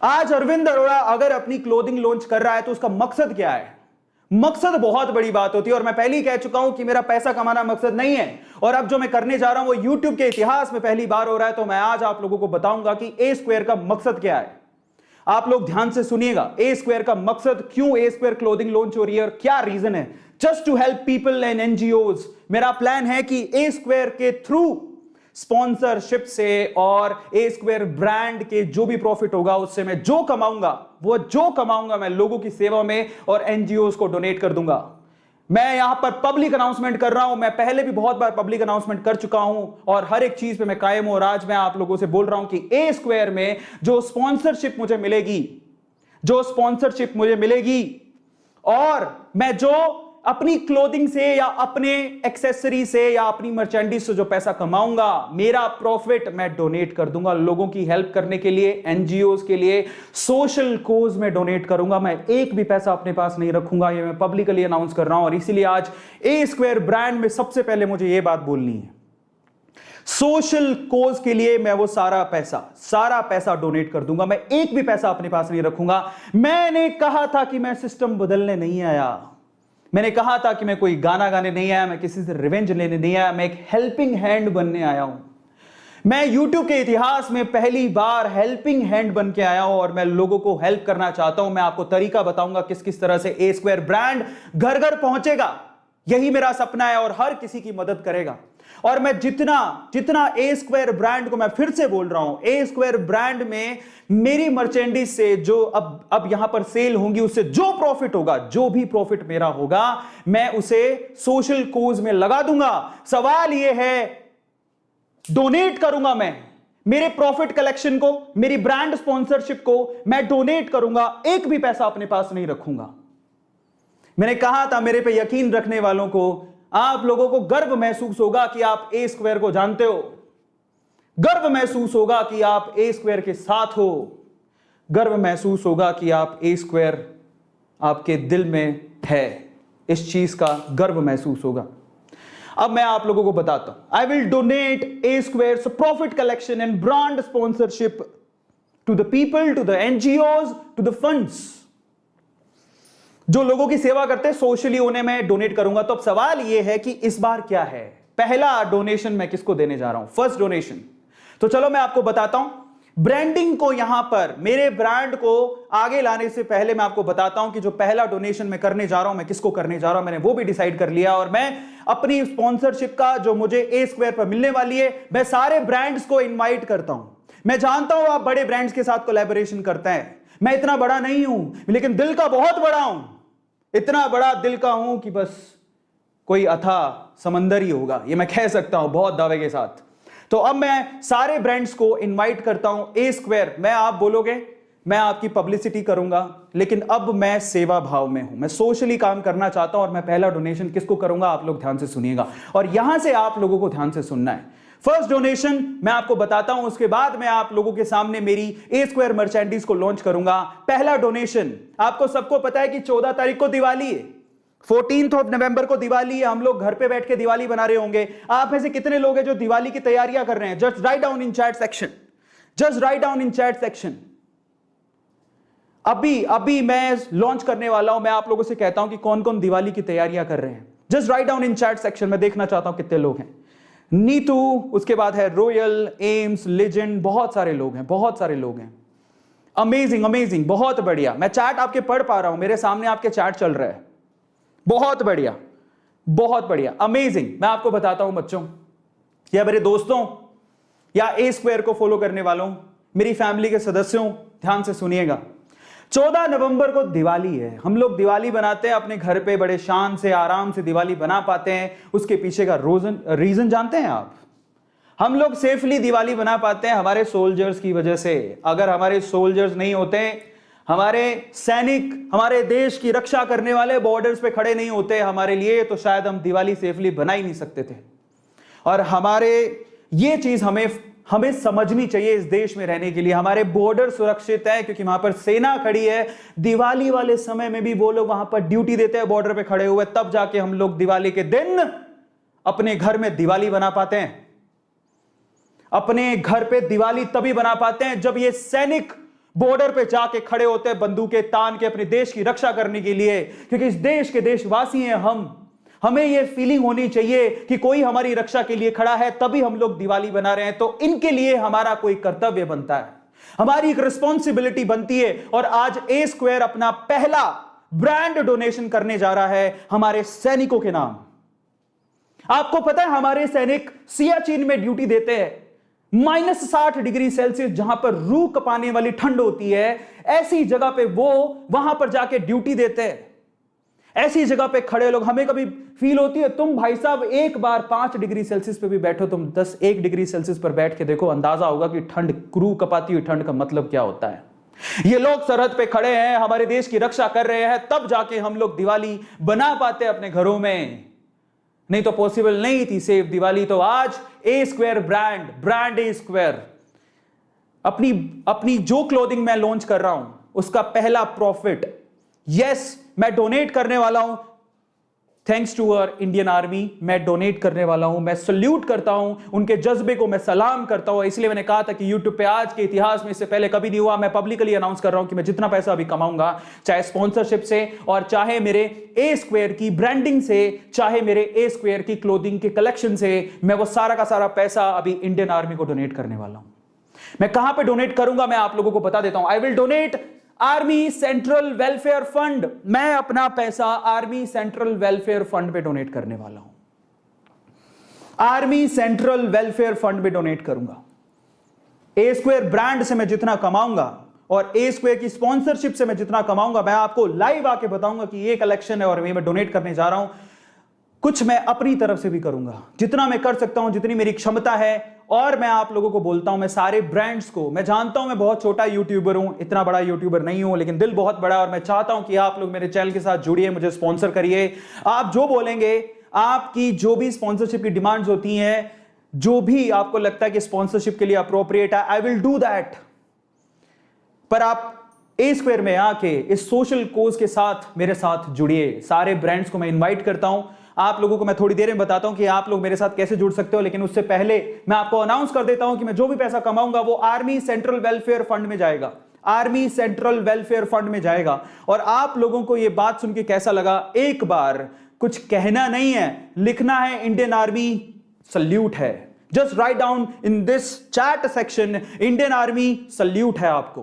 आज अरविंद अरोड़ा अगर अपनी क्लोथिंग लॉन्च कर रहा है तो उसका मकसद क्या है। मकसद बहुत बड़ी बात होती है और मैं पहले ही कह चुका हूं कि मेरा पैसा कमाना मकसद नहीं है। और अब जो मैं करने जा रहा हूं वो YouTube के इतिहास में पहली बार हो रहा है, तो मैं आज आप लोगों को बताऊंगा कि ए स्क्वायर का मकसद क्या है। आप लोग ध्यान से सुनिएगा, ए स्क्वायर का मकसद, क्यों ए स्क्वायर क्लोथिंग लॉन्च हो रही है और क्या रीजन है। Just to help people and NGOs। मेरा प्लान है कि ए स्क्वायर के थ्रू स्पॉन्सरशिप से और ए स्क्वायर ब्रांड के जो भी प्रॉफिट होगा उससे मैं जो कमाऊंगा मैं लोगों की सेवा में और NGOs को डोनेट कर दूंगा। मैं यहां पर पब्लिक अनाउंसमेंट कर रहा हूं, मैं पहले भी बहुत बार पब्लिक अनाउंसमेंट कर चुका हूं और हर एक चीज पे मैं कायम हूं। और आज मैं आप लोगों से बोल रहा हूं कि ए स्क्वायर में जो स्पॉन्सरशिप मुझे मिलेगी और मैं जो अपनी क्लोथिंग से या अपने एक्सेसरी से या अपनी मर्चेंडीज से जो पैसा कमाऊंगा, मेरा प्रॉफिट मैं डोनेट कर दूंगा लोगों की हेल्प करने के लिए, एनजीओज के लिए, सोशल कोज में डोनेट करूंगा। मैं एक भी पैसा अपने पास नहीं रखूंगा, ये मैं पब्लिकली अनाउंस कर रहा हूं। और इसीलिए आज ए स्क्वायर ब्रांड में सबसे पहले मुझे ये बात बोलनी है, सोशल कोज के लिए मैं वो सारा पैसा डोनेट कर दूंगा। मैं एक भी पैसा अपने पास नहीं रखूंगा। मैंने कहा था कि मैं सिस्टम बदलने नहीं आया, मैंने कहा था कि मैं कोई गाना गाने नहीं आया, मैं किसी से रिवेंज लेने नहीं आया, मैं एक हेल्पिंग हैंड बनने आया हूं। मैं YouTube के इतिहास में पहली बार हेल्पिंग हैंड बन के आया हूं और मैं लोगों को हेल्प करना चाहता हूं। मैं आपको तरीका बताऊंगा किस किस तरह से ए स्क्वायर ब्रांड घर घर पहुंचेगा। यही मेरा सपना है और हर किसी की मदद करेगा। और मैं जितना ए स्क्वायर ब्रांड को, मैं फिर से बोल रहा हूं, ए स्क्वायर ब्रांड में मेरी मर्चेंडीज से जो अब यहां पर सेल होंगी, उससे जो प्रॉफिट होगा, जो भी प्रॉफिट मेरा होगा, मैं उसे सोशल कोज में लगा दूंगा। सवाल यह है, डोनेट करूंगा मैं मेरे प्रॉफिट कलेक्शन को, मेरी ब्रांड स्पॉन्सरशिप को मैं डोनेट करूंगा, एक भी पैसा अपने पास नहीं रखूंगा। मैंने कहा था, मेरे पे यकीन रखने वालों को, आप लोगों को गर्व महसूस होगा कि आप ए स्क्वायर को जानते हो, गर्व महसूस होगा कि आप ए स्क्वायर के साथ हो, गर्व महसूस होगा कि आप ए स्क्वायर आपके दिल में है, इस चीज का गर्व महसूस होगा। अब मैं आप लोगों को बताता हूं, I will donate A Square profit collection and brand sponsorship to the people, to the NGOs, to the funds. जो लोगों की सेवा करते हैं सोशली, उन्हें मैं डोनेट करूंगा। तो अब सवाल यह है कि इस बार क्या है, पहला डोनेशन मैं किसको देने जा रहा हूं, फर्स्ट डोनेशन। तो चलो मैं आपको बताता हूं, ब्रांडिंग को यहां पर, मेरे ब्रांड को आगे लाने से पहले मैं आपको बताता हूं कि जो पहला डोनेशन मैं करने जा रहा हूं, मैं किसको करने जा रहा हूं, मैंने वो भी डिसाइड कर लिया। और मैं अपनी स्पॉन्सरशिप का जो मुझे ए स्क्वायर पर मिलने वाली है, मैं सारे ब्रांड्स को इन्वाइट करता हूं। मैं जानता हूं आप बड़े ब्रांड्स के साथ कोलैबोरेशन करते हैं, मैं इतना बड़ा नहीं हूं, लेकिन दिल का बहुत बड़ा हूं। इतना बड़ा दिल का हूं कि बस कोई अथाह समंदर ही होगा, ये मैं कह सकता हूं बहुत दावे के साथ। तो अब मैं सारे ब्रांड्स को इनवाइट करता हूं ए स्क्वायर। मैं, आप बोलोगे मैं आपकी पब्लिसिटी करूंगा, लेकिन अब मैं सेवा भाव में हूं, मैं सोशली काम करना चाहता हूं। और मैं पहला डोनेशन किसको करूंगा, आप लोग ध्यान से सुनिएगा और यहां से आप लोगों को ध्यान से सुनना है। फर्स्ट डोनेशन मैं आपको बताता हूं, उसके बाद मैं आप लोगों के सामने मेरी ए स्क्वायर मर्चेंडीज को लॉन्च करूंगा। पहला डोनेशन, आपको सबको पता है कि 14 तारीख को दिवाली है, 14 नवंबर को दिवाली है। हम लोग घर पे बैठ के दिवाली बना रहे होंगे। आप में से कितने लोग हैं जो दिवाली की तैयारियां कर रहे हैं? Just write down in chat section, just write down in chat section. अभी मैं लॉन्च करने वाला हूं, मैं आप लोगों से कहता हूं कि कौन कौन दिवाली की तैयारियां कर रहे हैं। Just write down in chat section, मैं देखना चाहता हूं कितने लोग हैं। नीतू, उसके बाद है रॉयल, एम्स, लेजेंड, बहुत सारे लोग हैं, बहुत सारे लोग हैं। अमेजिंग अमेजिंग, बहुत बढ़िया। मैं चैट आपके पढ़ पा रहा हूं, मेरे सामने आपके चैट चल रहा है, बहुत बढ़िया, बहुत बढ़िया, अमेजिंग। मैं आपको बताता हूं बच्चों या मेरे दोस्तों या ए स्क्वायर को फॉलो करने वालों, मेरी फैमिली के सदस्यों, ध्यान से सुनिएगा। 14 नवंबर को दिवाली है। हम लोग दिवाली बनाते हैं अपने घर पे, बड़े शान से आराम से दिवाली बना पाते हैं। उसके पीछे का रीजन जानते हैं आप? हम लोग सेफली दिवाली बना पाते हैं हमारे सोल्जर्स की वजह से। अगर हमारे सोल्जर्स नहीं होते, हमारे सैनिक, हमारे देश की रक्षा करने वाले बॉर्डर्स पे खड़े नहीं होते हमारे लिए, तो शायद हम दिवाली सेफली बना ही नहीं सकते थे। और हमारे ये चीज हमें समझनी चाहिए इस देश में रहने के लिए। हमारे बॉर्डर सुरक्षित है क्योंकि वहां पर सेना खड़ी है। दिवाली वाले समय में भी वो लोग वहां पर ड्यूटी देते हैं बॉर्डर पे खड़े हुए, तब जाके हम लोग दिवाली के दिन अपने घर में दिवाली बना पाते हैं। अपने घर पे दिवाली तभी बना पाते हैं जब ये सैनिक बॉर्डर पे जाके खड़े होते हैं बंदूकें तान के अपने देश की रक्षा करने के लिए, क्योंकि इस देश के देशवासी हैं हम। हमें यह फीलिंग होनी चाहिए कि कोई हमारी रक्षा के लिए खड़ा है, तभी हम लोग दिवाली बना रहे हैं। तो इनके लिए हमारा कोई कर्तव्य बनता है, हमारी एक रिस्पॉन्सिबिलिटी बनती है। और आज ए स्क्वायर अपना पहला ब्रांड डोनेशन करने जा रहा है हमारे सैनिकों के नाम। आपको पता है हमारे सैनिक सियाचिन में ड्यूटी देते हैं, -60 डिग्री सेल्सियस जहां पर रूह कपाने वाली ठंड होती है, ऐसी जगह पे वो वहां पर जाके ड्यूटी देते हैं। ऐसी जगह पे खड़े लोग, हमें कभी फील होती है, तुम भाई साहब एक बार 5 डिग्री सेल्सियस पे भी बैठो, तुम 1 डिग्री सेल्सियस पर बैठ के देखो, अंदाजा होगा कि ठंड, क्रू कपाती हुई ठंड का मतलब क्या होता है। ये लोग सरहद पे खड़े हैं, हमारे देश की रक्षा कर रहे हैं, तब जाके हम लोग दिवाली बना पाते अपने घरों में, नहीं तो पॉसिबल नहीं थी सेफ दिवाली। तो आज ए स्क्वायर ब्रांड ए स्क्वायर अपनी जो क्लोथिंग मैं लॉन्च कर रहा हूं उसका पहला प्रॉफिट, यस, मैं डोनेट करने वाला हूं। Thanks to our Indian army, मैं डोनेट करने वाला हूं। मैं सल्यूट करता हूं, उनके जज्बे को मैं सलाम करता हूं। इसलिए मैंने कहा था कि यूट्यूब पे आज के इतिहास में इससे पहले कभी नहीं हुआ। मैं पब्लिकली अनाउंस कर रहा हूं कि मैं जितना पैसा अभी कमाऊंगा, चाहे स्पॉन्सरशिप से और चाहे मेरे ए स्क्वायर की ब्रांडिंग से, चाहे मेरे ए स्क्वायर की क्लोथिंग के कलेक्शन से, मैं वो सारा का सारा पैसा अभी इंडियन आर्मी को डोनेट करने वाला हूं। मैं कहां पे डोनेट करूंगा मैं आप लोगों को बता देता हूं। I will donate army central welfare fund. मैं अपना पैसा आर्मी सेंट्रल वेलफेयर फंड पे डोनेट करने वाला हूं। आर्मी सेंट्रल वेलफेयर फंड पे डोनेट करूंगा। ए स्क्वायर ब्रांड से मैं जितना कमाऊंगा और ए स्क्वायर की स्पॉन्सरशिप से मैं जितना कमाऊंगा, मैं आपको लाइव आके बताऊंगा कि ये कलेक्शन है और मैं डोनेट करने जा रहा हूं। कुछ मैं अपनी तरफ से भी करूंगा, जितना मैं कर सकता हूं, जितनी मेरी क्षमता है। और मैं आप लोगों को बोलता हूं, मैं सारे ब्रांड्स को, मैं जानता हूं मैं बहुत छोटा यूट्यूबर हूं, इतना बड़ा यूट्यूबर नहीं हूं, लेकिन दिल बहुत बड़ा है और मैं चाहता हूं कि आप लोग मेरे चैनल के साथ जुड़िए, मुझे स्पॉन्सर करिए। आप जो बोलेंगे, आपकी जो भी स्पॉन्सरशिप की डिमांड्स होती हैं, जो भी आपको लगता है कि स्पॉन्सरशिप के लिए अप्रोप्रिएट है, आई विल डू दैट। पर आप ए स्क्वायर में आके इस सोशल कोज के साथ मेरे साथ जुड़िए। सारे ब्रांड्स को मैं इनवाइट करता हूं। आप लोगों को मैं थोड़ी देर में बताता हूं कि आप लोग मेरे साथ कैसे जुड़ सकते हो, लेकिन उससे पहले मैं आपको अनाउंस कर देता हूं कि मैं जो भी पैसा कमाऊंगा वो आर्मी सेंट्रल वेलफेयर फंड में जाएगा। आर्मी सेंट्रल वेलफेयर फंड में जाएगा। और आप लोगों को यह बात सुन के कैसा लगा, एक बार कुछ कहना नहीं है, लिखना है इंडियन आर्मी सल्यूट है। Just write down in this chat section, Indian army salute है आपको,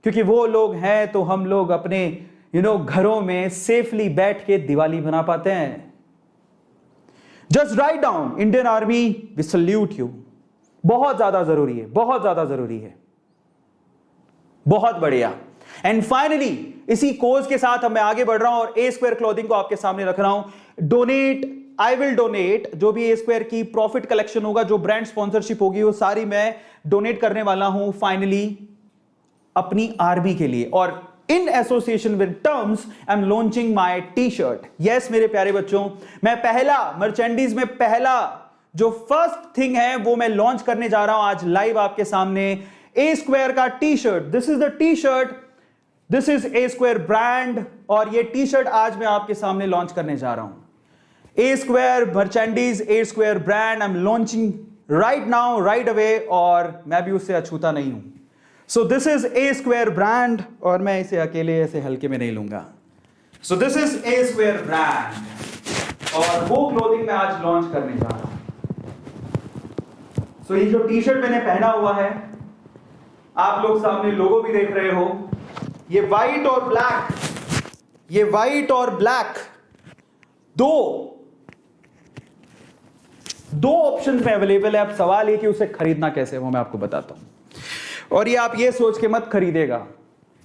क्योंकि वो लोग हैं तो हम लोग अपने घरों में सेफली बैठ के दिवाली बना पाते हैं। Just write down Indian army we salute you. बहुत ज्यादा जरूरी है, बहुत ज्यादा जरूरी है। बहुत बढ़िया। एंड फाइनली इसी कोज के साथ मैं आगे बढ़ रहा हूं और ए स्क्वायर क्लोथिंग को आपके सामने रख रहा हूं। डोनेट, आई विल डोनेट, जो भी ए स्क्वायर की प्रॉफिट कलेक्शन होगा, जो ब्रांड स्पॉन्सरशिप होगी, वो सारी मैं डोनेट करने वाला हूं फाइनली अपनी आर्मी के लिए। और in association with terms I am launching my T shirt. Yes मेरे प्यारे बच्चों, मैं पहला मर्चेंडीज में पहला जो फर्स्ट थिंग है वो मैं लॉन्च करने जा रहा हूं आज लाइव आपके सामने। ए स्क्वायर का T shirt, this is the T shirt, this is A square brand, और ये टी शर्ट आज मैं आपके सामने लॉन्च करने जा रहा हूं। A square merchandise, A square brand I am launching right now, right away, और मैं भी उससे अछूता नहीं हूं। So this is A square brand, और मैं इसे अकेले ऐसे हल्के में नहीं लूंगा। So this is A square brand, और वो क्लोथिंग मैं आज लॉन्च करने जा रहा हूं। सो ये जो टी शर्ट मैंने पहना हुआ है, आप लोग सामने लोगो भी देख रहे हो, ये व्हाइट और ब्लैक, ये व्हाइट और ब्लैक दो ऑप्शन में अवेलेबल है। अब सवाल है कि उसे खरीदना कैसे, वो मैं आपको बताता हूं। और ये आप ये सोच के मत खरीदेगा,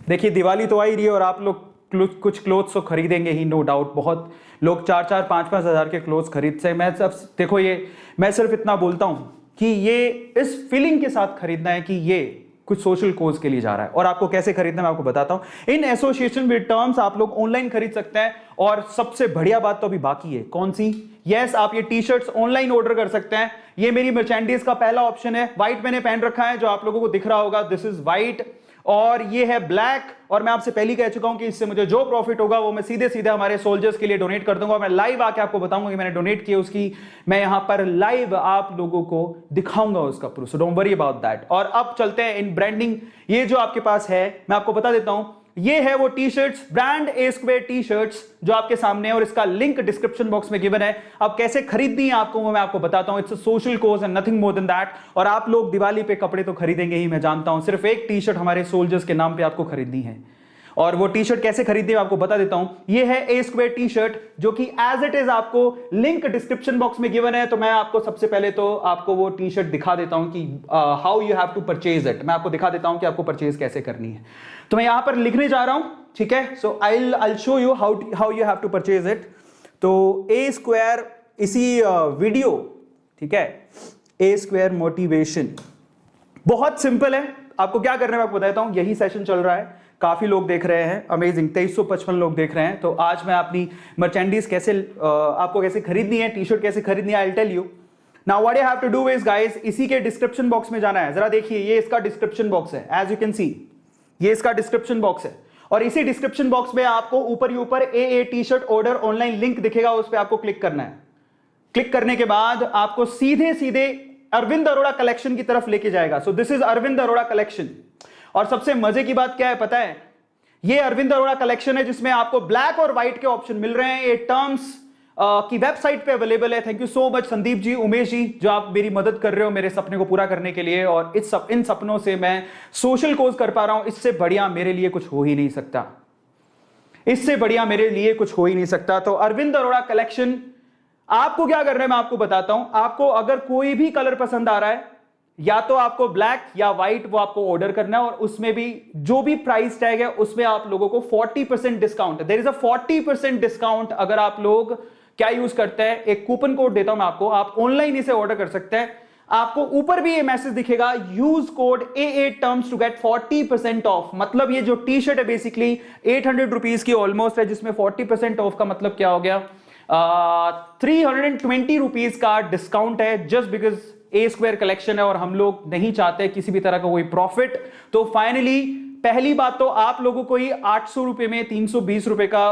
देखिए दिवाली तो आ ही रही है और आप लोग कुछ क्लोथ्स तो खरीदेंगे ही, नो डाउट। बहुत लोग 4-4, 5-5 हजार के क्लोथ्स खरीदते हैं। मैं सब देखो, ये मैं सिर्फ इतना बोलता हूं कि ये इस फीलिंग के साथ खरीदना है कि ये कुछ सोशल कोज के लिए जा रहा है। और आपको कैसे खरीदना है मैं आपको बताता हूं। इन एसोसिएशन विद टर्म्स आप लोग ऑनलाइन खरीद सकते हैं, और सबसे बढ़िया बात तो अभी बाकी है। कौन सी? यस, आप ये टी शर्ट्स ऑनलाइन ऑर्डर कर सकते हैं। ये मेरी मर्चेंडीज का पहला ऑप्शन है। व्हाइट मैंने पहन रखा है, जो आप लोगों को दिख रहा होगा, दिस इज व्हाइट, और ये है ब्लैक। और मैं आपसे पहले कह चुका हूं कि इससे मुझे जो प्रॉफिट होगा वो मैं सीधे सीधे हमारे सोल्जर्स के लिए डोनेट कर दूंगा। मैं लाइव आके आपको बताऊंगा कि मैंने डोनेट किया, उसकी मैं यहां पर लाइव आप लोगों को दिखाऊंगा उसका proof. So don't worry about that. और अब चलते हैं इन ब्रांडिंग। ये जो आपके पास है मैं आपको बता देता हूं, ये है वो T shirts, brand A square T shirts जो आपके सामने है, और इसका लिंक डिस्क्रिप्शन बॉक्स में गिवन है। अब कैसे खरीदनी है आपको वो मैं आपको बताता हूं। It's a social cause and nothing more than that. और आप लोग दिवाली पे कपड़े तो खरीदेंगे ही, मैं जानता हूं। सिर्फ एक टी शर्ट हमारे सोल्जर्स के नाम पे आपको खरीदनी है, और वो टी शर्ट कैसे खरीदनी है आपको बता देता हूं। ये है ए स्क्वायर टी शर्ट, जो कि एज इट इज आपको लिंक डिस्क्रिप्शन बॉक्स में गिवन है। तो मैं आपको सबसे पहले तो आपको वो टी शर्ट दिखा देता हूं कि how you have to purchase it. मैं आपको दिखा देता हूं कि आपको परचेज कैसे करनी है। तो मैं यहां पर लिखने जा रहा हूं, ठीक है। So I show you how you have to purchase it. तो ए स्क्वायर, इसी वीडियो, ठीक है, ए स्क्वायर मोटिवेशन, बहुत सिंपल है। आपको क्या करना है मैं आपको बताता हूं। यही सेशन चल रहा है, काफी लोग देख रहे हैं, अमेजिंग 2355 लोग देख रहे हैं। तो आज मैं अपनी मर्चेंडीज कैसे आपको कैसे खरीदनी है, टी शर्ट कैसे खरीदनी है, I will tell you. Now what you have to do is guys, इसी के डिस्क्रिप्शन बॉक्स में जाना है। जरा देखिए, ये इसका डिस्क्रिप्शन बॉक्स है, एज यू कैन सी ये इसका डिस्क्रिप्शन बॉक्स है। और इसी डिस्क्रिप्शन बॉक्स में आपको ऊपर ही ऊपर A T shirt order online link दिखेगा, उस पर आपको क्लिक करना है। क्लिक करने के बाद आपको सीधे सीधे अरविंद अरोड़ा कलेक्शन की तरफ लेके जाएगा। So this is Arvind Arora collection. और सबसे मजे की बात क्या है पता है, ये अरविंद अरोड़ा कलेक्शन है जिसमें आपको ब्लैक और व्हाइट के ऑप्शन मिल रहे हैं। ये टर्म्स की वेबसाइट पे अवेलेबल है। Thank you so much Sandeep ji, Umesh ji, जो आप मेरी मदद कर रहे हो मेरे सपने को पूरा करने के लिए। और इन सपनों से मैं सोशल कोज कर पा रहा हूं। इससे बढ़िया मेरे लिए कुछ हो ही नहीं सकता, इससे बढ़िया मेरे लिए कुछ हो ही नहीं सकता। तो अरविंद अरोड़ा कलेक्शन, आपको क्या करना है मैं आपको बताता हूं। आपको अगर कोई भी कलर पसंद आ रहा है, या तो आपको ब्लैक या व्हाइट, वो आपको ऑर्डर करना है। और उसमें भी जो भी प्राइस टैग है उसमें आप लोगों को 40% डिस्काउंट है। देयर इज अ 40% डिस्काउंट अगर आप लोग क्या यूज करते हैं। एक कूपन कोड देता हूं मैं आपको, आप ऑनलाइन इसे ऑर्डर कर सकते हैं। आपको ऊपर भी ये मैसेज दिखेगा, use code AA terms to get 40% off. मतलब ये जो टी शर्ट है बेसिकली 800 रुपीज की ऑलमोस्ट है, जिसमें 40% ऑफ का मतलब क्या हो गया, 320 रुपीज का डिस्काउंट है, just because A square collection है और हम लोग नहीं चाहते किसी भी तरह का कोई प्रॉफिट। तो फाइनली पहली बात तो आप लोगों को ही 800 रुपए में 320 रुपए का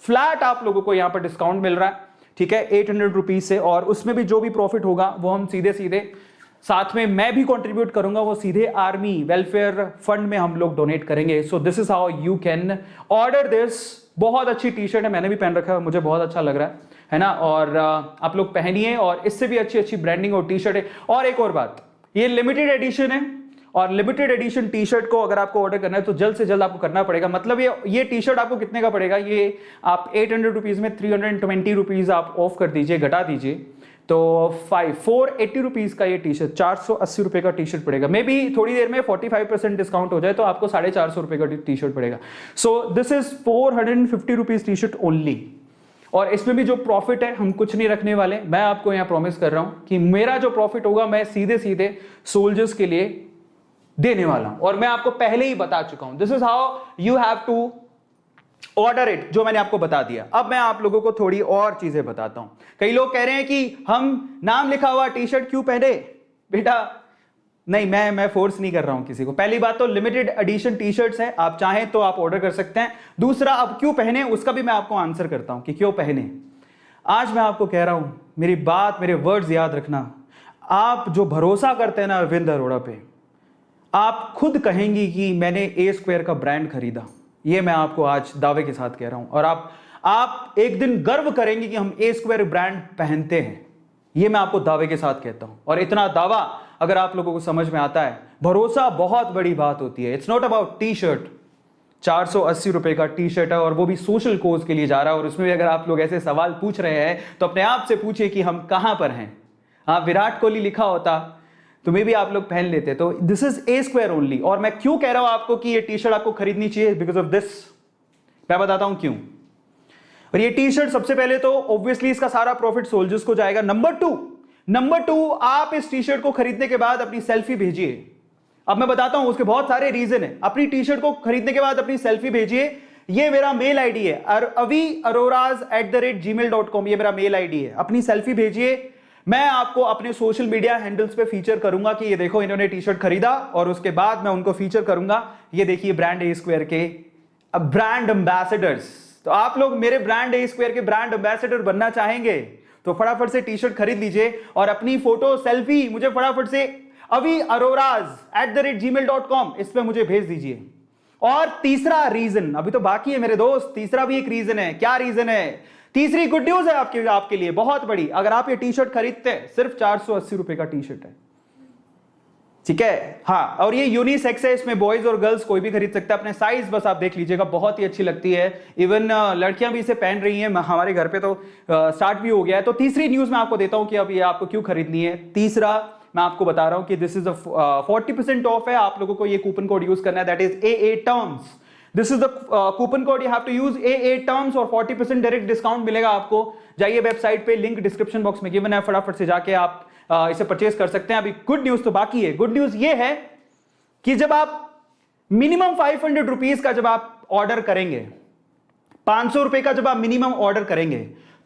फ्लैट आप लोगों को यहां पर डिस्काउंट मिल रहा है, ठीक है, 800 रुपीज से। और उसमें भी जो भी प्रॉफिट होगा वो हम सीधे सीधे, साथ में मैं भी कंट्रीब्यूट करूंगा, वो सीधे आर्मी वेलफेयर फंड में हम लोग डोनेट करेंगे। सो this is how you can order this. बहुत अच्छी टी शर्ट है, मैंने भी पहन रखा है, मुझे बहुत अच्छा लग रहा है ना। और आप लोग पहनिए, और इससे भी अच्छी अच्छी ब्रांडिंग और टी शर्ट है। और एक और बात, ये लिमिटेड एडिशन है, और लिमिटेड एडिशन टी शर्ट को अगर आपको ऑर्डर करना है तो जल्द से जल्द आपको करना पड़ेगा। मतलब ये टी शर्ट आपको कितने का पड़ेगा, ये आप 800 रुपीज में 320 रुपीज आप ऑफ कर दीजिए, घटा दीजिए, तो 480 रुपीज का ये टी शर्ट, 480 रुपए का टी शर्ट पड़ेगा। मे बी थोड़ी देर में 45% डिस्काउंट हो जाए तो आपको 450 रुपए का टी शर्ट पड़ेगा। सो this is 450 rupees T shirt only. और इसमें भी जो प्रॉफिट है हम कुछ नहीं रखने वाले। मैं आपको यहां प्रॉमिस कर रहा हूं कि मेरा जो प्रॉफिट होगा मैं सीधे सीधे सोल्जर्स के लिए देने वाला हूं। और मैं आपको पहले ही बता चुका हूं, this is how you have to order it, जो मैंने आपको बता दिया। अब मैं आप लोगों को थोड़ी और चीजें बताता हूं। कई लोग कह रहे हैं कि हम नाम लिखा हुआ टी शर्ट क्यों पहने। बेटा नहीं, मैं फोर्स नहीं कर रहा हूं किसी को। पहली बात तो लिमिटेड एडिशन टी शर्ट्स है, आप चाहें तो आप ऑर्डर कर सकते हैं। दूसरा, अब क्यों पहने उसका भी मैं आपको आंसर करता हूं कि क्यों पहने। आज मैं आपको कह रहा हूं, मेरी बात, मेरे वर्ड्स याद रखना। आप जो भरोसा करते हैं ना अरविंद अरोड़ा पे, आप खुद कहेंगी कि मैंने ए स्क्वायर का ब्रांड खरीदा। ये मैं आपको आज दावे के साथ कह रहा हूं। और आप एक दिन गर्व करेंगे कि हम ए स्क्वायर ब्रांड पहनते हैं। ये मैं आपको दावे के साथ कहता हूं। और इतना दावा अगर आप लोगों को समझ में आता है, भरोसा बहुत बड़ी बात होती है। It's not about T shirt. 480 रुपए का टी शर्ट है, और वो भी सोशल कोज के लिए जा रहा है। और उसमें भी अगर आप लोग ऐसे सवाल पूछ रहे हैं तो अपने आप से पूछिए कि हम कहां पर हैं। हाँ, विराट कोहली लिखा होता तो मे भी आप लोग पहन लेते। तो this is A square only. और मैं क्यों कह रहा हूं आपको कि ये टी शर्ट आपको खरीदनी चाहिए, बिकॉज ऑफ दिस। मैं बताता हूं क्यों। और ये टी शर्ट सबसे पहले तो ऑब्वियसली इसका सारा प्रॉफिट सोल्जर्स को जाएगा। नंबर टू, आप इस टी शर्ट को खरीदने के बाद अपनी सेल्फी भेजिए। अब मैं बताता हूं उसके बहुत सारे रीजन है। अपनी टी शर्ट को खरीदने के बाद अपनी सेल्फी भेजिए। ये मेरा मेल आईडी है, aviaroras@gmail.com, ये मेरा मेल आईडी है। अपनी सेल्फी भेजिए। मैं आपको अपने social media handles pay feature करूंगा कि ये देखो इन्होंने टी शर्ट खरीदा। और उसके बाद मैं उनको फीचर करूंगा, ये देखिए ब्रांड ए स्क्वायर के ब्रांड एम्बेसडर्स। तो आप लोग मेरे ब्रांड ए स्क्वायर के ब्रांड एम्बेसडर बनना चाहेंगे तो फटाफट से टी शर्ट खरीद लीजिए। और अपनी फोटो सेल्फी मुझे फटाफट से aviaroras@gmail.com इस पे मुझे भेज दीजिए। और तीसरा रीजन अभी तो बाकी है मेरे दोस्त, तीसरा भी एक रीजन है। क्या रीजन है? तीसरी गुड न्यूज है आपके लिए बहुत बड़ी। अगर आप ये टी शर्ट खरीदते हैं, सिर्फ 480 रुपए का टी शर्ट है, ठीक है। हाँ, और ये यूनिसेक्स है, इसमें बॉयज और गर्ल्स कोई भी खरीद सकता है। अपने साइज बस आप देख लीजिएगा, बहुत ही अच्छी लगती है। इवन लड़कियां भी इसे पहन रही हैं, हमारे घर पे तो स्टार्ट भी हो गया है। तो तीसरी न्यूज मैं आपको देता हूं कि अब ये आपको क्यों खरीदनी है। तीसरा मैं आपको बता रहा हूं कि दिस इज 40% ऑफ है। आप लोगों को ये कूपन कोड यूज करना है, that is AA terms. This is the coupon code, you have to use AA terms और 40% डायरेक्ट डिस्काउंट मिलेगा आपको। जाइए वेबसाइट पे, लिंक डिस्क्रिप्शन बॉक्स में गिवन है, फटाफट से जाके आप इसे परचेज कर सकते हैं। अभी गुड न्यूज तो बाकी है। गुड न्यूज ये है कि जब आप मिनिमम 500 रुपीज का जब आप ऑर्डर करेंगे, 500 रुपए का जब आप मिनिमम ऑर्डर करेंगे,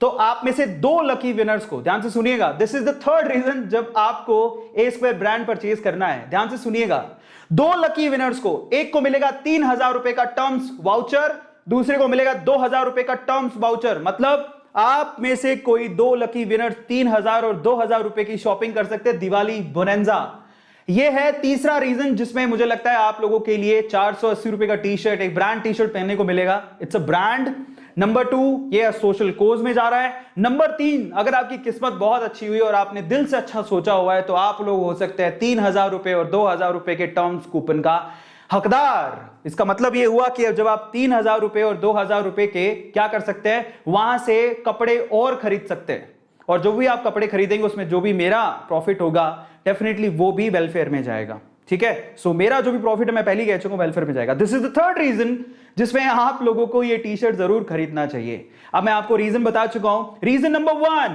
तो आप में से 2 लकी विनर्स को, ध्यान से सुनिएगा, this is the third reason जब आपको ए स्क्वायर ब्रांड परचेज करना है, ध्यान से सुनिएगा, 2 लकी विनर्स को, एक को मिलेगा 3000 रुपए का टर्म्स वाउचर, दूसरे को मिलेगा 2000 रुपए का टर्म्स वाउचर। मतलब आप में से कोई 2 लकी विनर्स 3000 और 2000 रुपए की शॉपिंग कर सकते हैं दिवाली बोनेंजा। यह है तीसरा रीजन जिसमें मुझे लगता है आप लोगों के लिए 480 रुपए का टी शर्ट, एक ब्रांड टी शर्ट पहनने को मिलेगा। It's a brand. नंबर 2, ये सोशल कोज में जा रहा है। नंबर 3, अगर आपकी किस्मत बहुत अच्छी हुई और आपने दिल से अच्छा सोचा हुआ है तो आप लोग हो सकते हैं 3000 रुपए और 2000 रुपए के टर्म्स कूपन का हकदार। इसका मतलब यह हुआ कि जब आप 3000 रुपए और 2000 रुपए के क्या कर सकते हैं, वहां से कपड़े और खरीद सकते हैं, और जो भी आप कपड़े खरीदेंगे उसमें जो भी मेरा प्रॉफिट होगा डेफिनेटली वो भी वेलफेयर में जाएगा। ठीक है, सो मेरा जो भी प्रॉफिट है मैं पहले ही कह चुका हूं वेलफेयर में जाएगा। This is the third reason जिसमें आप लोगों को ये टी शर्ट जरूर खरीदना चाहिए। अब मैं आपको रीजन बता चुका हूं। रीजन नंबर 1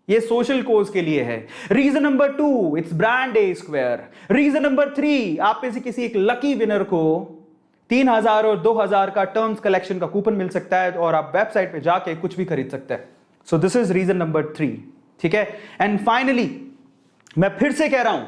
ये सोशल कोज के लिए है। Reason number 2 it's brand A Square. Reason number 3 आप में से किसी एक लकी विनर को 3000 और 2000 का टर्म्स कलेक्शन का कूपन मिल सकता है और आप वेबसाइट पे जाके कुछ भी खरीद सकते हैं। So this is reason number 3। ठीक है, एंड फाइनली मैं फिर से कह रहा हूं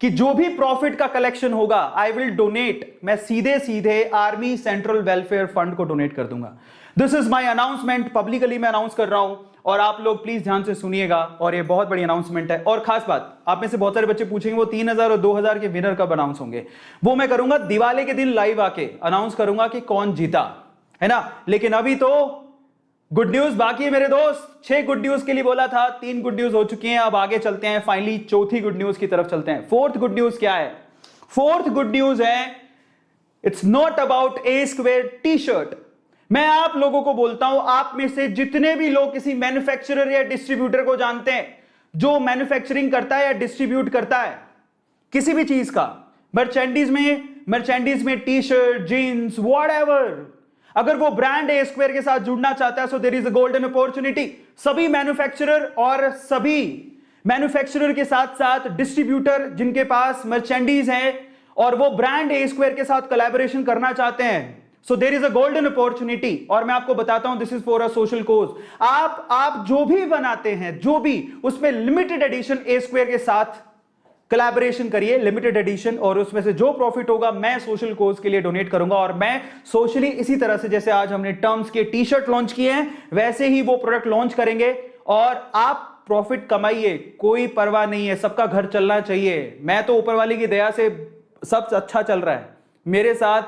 कि जो भी प्रॉफिट का कलेक्शन होगा आई विल डोनेट, मैं सीधे सीधे आर्मी सेंट्रल वेलफेयर फंड को डोनेट कर दूंगा। This is my announcement, publicly मैं अनाउंस कर रहा हूं और आप लोग प्लीज ध्यान से सुनिएगा, और ये बहुत बड़ी अनाउंसमेंट है। और खास बात, आप में से बहुत सारे बच्चे पूछेंगे वो 3000 और 2000 के विनर कब अनाउंस होंगे, वो मैं करूंगा दिवाली के दिन लाइव आके अनाउंस करूंगा कि कौन जीता, है ना। लेकिन अभी तो गुड न्यूज बाकी है मेरे दोस्त। 6 गुड न्यूज के लिए बोला था, 3 गुड न्यूज हो चुकी हैं। अब आगे चलते हैं, फाइनली चौथी गुड न्यूज की तरफ चलते हैं। 4th गुड न्यूज क्या है? 4th गुड न्यूज है it's not about A square T shirt. मैं आप लोगों को बोलता हूं, आप में से जितने भी लोग किसी मैन्युफैक्चरर या डिस्ट्रीब्यूटर को जानते हैं जो मैन्युफैक्चरिंग करता है या डिस्ट्रीब्यूट करता है किसी भी चीज का, मर्चेंडीज में टी शर्ट, जीन्स, व्हाटएवर, अगर वो ब्रांड ए स्क्वायर के साथ जुड़ना चाहता है, so there is a golden opportunity. सभी मैन्युफैक्चरर और सभी मैन्युफैक्चरर के साथ साथ डिस्ट्रीब्यूटर जिनके पास मर्चेंडीज हैं और वो ब्रांड ए स्क्वायर के साथ कोलैबोरेशन करना चाहते हैं, so there is a golden opportunity. और मैं आपको बताता हूं, this is for a social cause. आप जो भी बनाते हैं, जो भी, उसमें लिमिटेड एडिशन ए स्क्वायर के साथ कोलैबोरेशन करिए, लिमिटेड एडिशन, और उसमें से जो प्रॉफिट होगा मैं सोशल कोज के लिए डोनेट करूंगा। और मैं सोशली इसी तरह से, जैसे आज हमने टर्म्स के टी शर्ट लॉन्च किए हैं, वैसे ही वो प्रोडक्ट लॉन्च करेंगे और आप प्रॉफिट कमाइए, कोई परवाह नहीं है, सबका घर चलना चाहिए। मैं तो ऊपर वाले की दया से सब अच्छा चल रहा है, मेरे साथ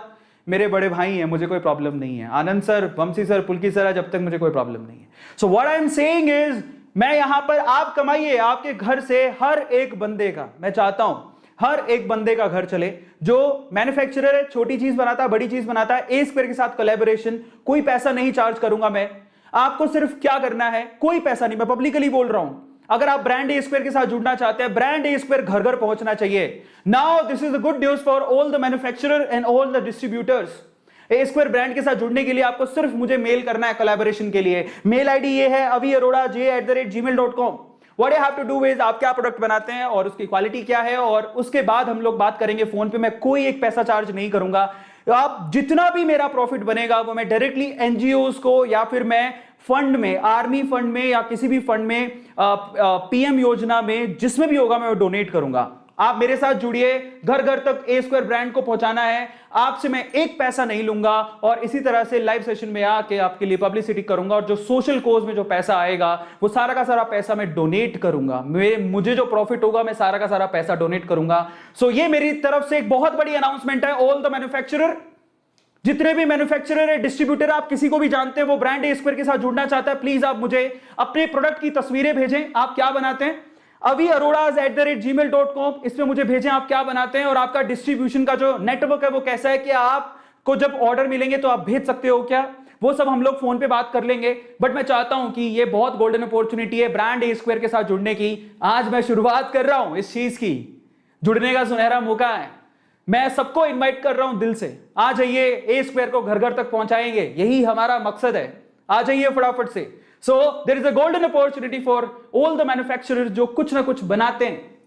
मेरे बड़े भाई हैं, मुझे कोई प्रॉब्लम नहीं है। आनंद सर, वंशी सर, पुलकी सर, जब तक मुझे कोई प्रॉब्लम नहीं है। So what I am saying is, मैं यहां पर आप कमाइए, आपके घर से हर एक बंदे का, मैं चाहता हूं हर एक बंदे का घर चले जो मैन्युफैक्चरर है, छोटी चीज बनाता है, बड़ी चीज बनाता है, ए स्क्वायर के साथ कोलैबोरेशन। कोई पैसा नहीं चार्ज करूंगा मैं, आपको सिर्फ क्या करना है, कोई पैसा नहीं, मैं पब्लिकली बोल रहा हूं। अगर आप ब्रांड ए स्क्वायर के साथ जुड़ना चाहते हैं, ब्रांड ए स्क्वायर घर घर पहुंचना चाहिए। Now this is the good news for all the manufacturer and all the distributors. A square brand के साथ जुड़ने के लिए आपको सिर्फ मुझे मेल करना है कोलैबोरेशन के लिए। मेल आईडी ये है avi.arora@gmail.com। What you have to do is, आप क्या प्रोडक्ट बनाते हैं और उसकी क्वालिटी क्या है, और उसके बाद हम लोग बात करेंगे फोन पे। मैं कोई एक पैसा चार्ज नहीं करूंगा। आप जितना भी मेरा प्रॉफिट बनेगा वो मैं डायरेक्टली एनजीओज को, या फिर मैं फंड में, आर्मी फंड में या किसी भी फंड में, पीएम योजना में, जिसमें भी होगा मैं डोनेट करूंगा। आप मेरे साथ जुड़िए, घर घर तक ए स्क्वायर ब्रांड को पहुंचाना है। आपसे मैं एक पैसा नहीं लूंगा और इसी तरह से लाइव सेशन में आके आपके लिए पब्लिसिटी करूंगा, और जो सोशल कोज में जो पैसा आएगा वो सारा का सारा पैसा मैं डोनेट करूंगा। मुझे जो प्रॉफिट होगा मैं सारा का सारा पैसा डोनेट करूंगा। सो ये मेरी तरफ से एक बहुत बड़ी अनाउंसमेंट है। ऑल द मैन्युफैक्चरर, जितने भी मैन्युफैक्चरर है, डिस्ट्रीब्यूटर, आप किसी को भी जानते हैं वो ब्रांड ए स्क्वायर के साथ जुड़ना चाहता है, प्लीज आप मुझे अपने प्रोडक्ट की तस्वीरें भेजें। आप क्या बनाते हैं, avi.arora@gmail.com, इसमें मुझे भेजें आप क्या बनाते हैं और आपका डिस्ट्रीब्यूशन का जो नेटवर्क है वो कैसा है, कि आपको जब ऑर्डर मिलेंगे तो आप भेज सकते हो क्या, वो सब हम लोग फोन पे बात कर लेंगे। बट मैं चाहता हूं कि ये बहुत गोल्डन अपॉर्चुनिटी है ब्रांड ए स्क्वायर के साथ जुड़ने की। आज मैं शुरुआत कर रहा हूं इस चीज की, जुड़ने का सुनहरा मौका है। मैं सबको इनवाइट कर रहा हूं दिल से, आ जाइए, ए स्क्वायर को घर घर तक पहुंचाएंगे, यही हमारा मकसद है। आ जाइए फटाफट से। So there is a golden opportunity for all the manufacturers जो कुछ ना कुछ बनाते हैं,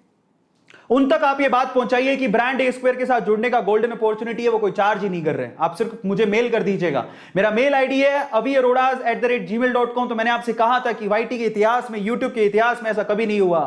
उन तक आप ये बात पहुंचाइए कि ब्रांड ए स्क्वायर के साथ जुड़ने का गोल्डन अपॉर्चुनिटी है, वो कोई चार्ज ही नहीं कर रहे हैं, आप सिर्फ मुझे मेल कर दीजिएगा। मेरा मेल आईडी है aviarodas@gmail.com। तो मैंने आपसे कहा था कि वाईटी के इतिहास में, यूट्यूब के इतिहास में ऐसा कभी नहीं हुआ।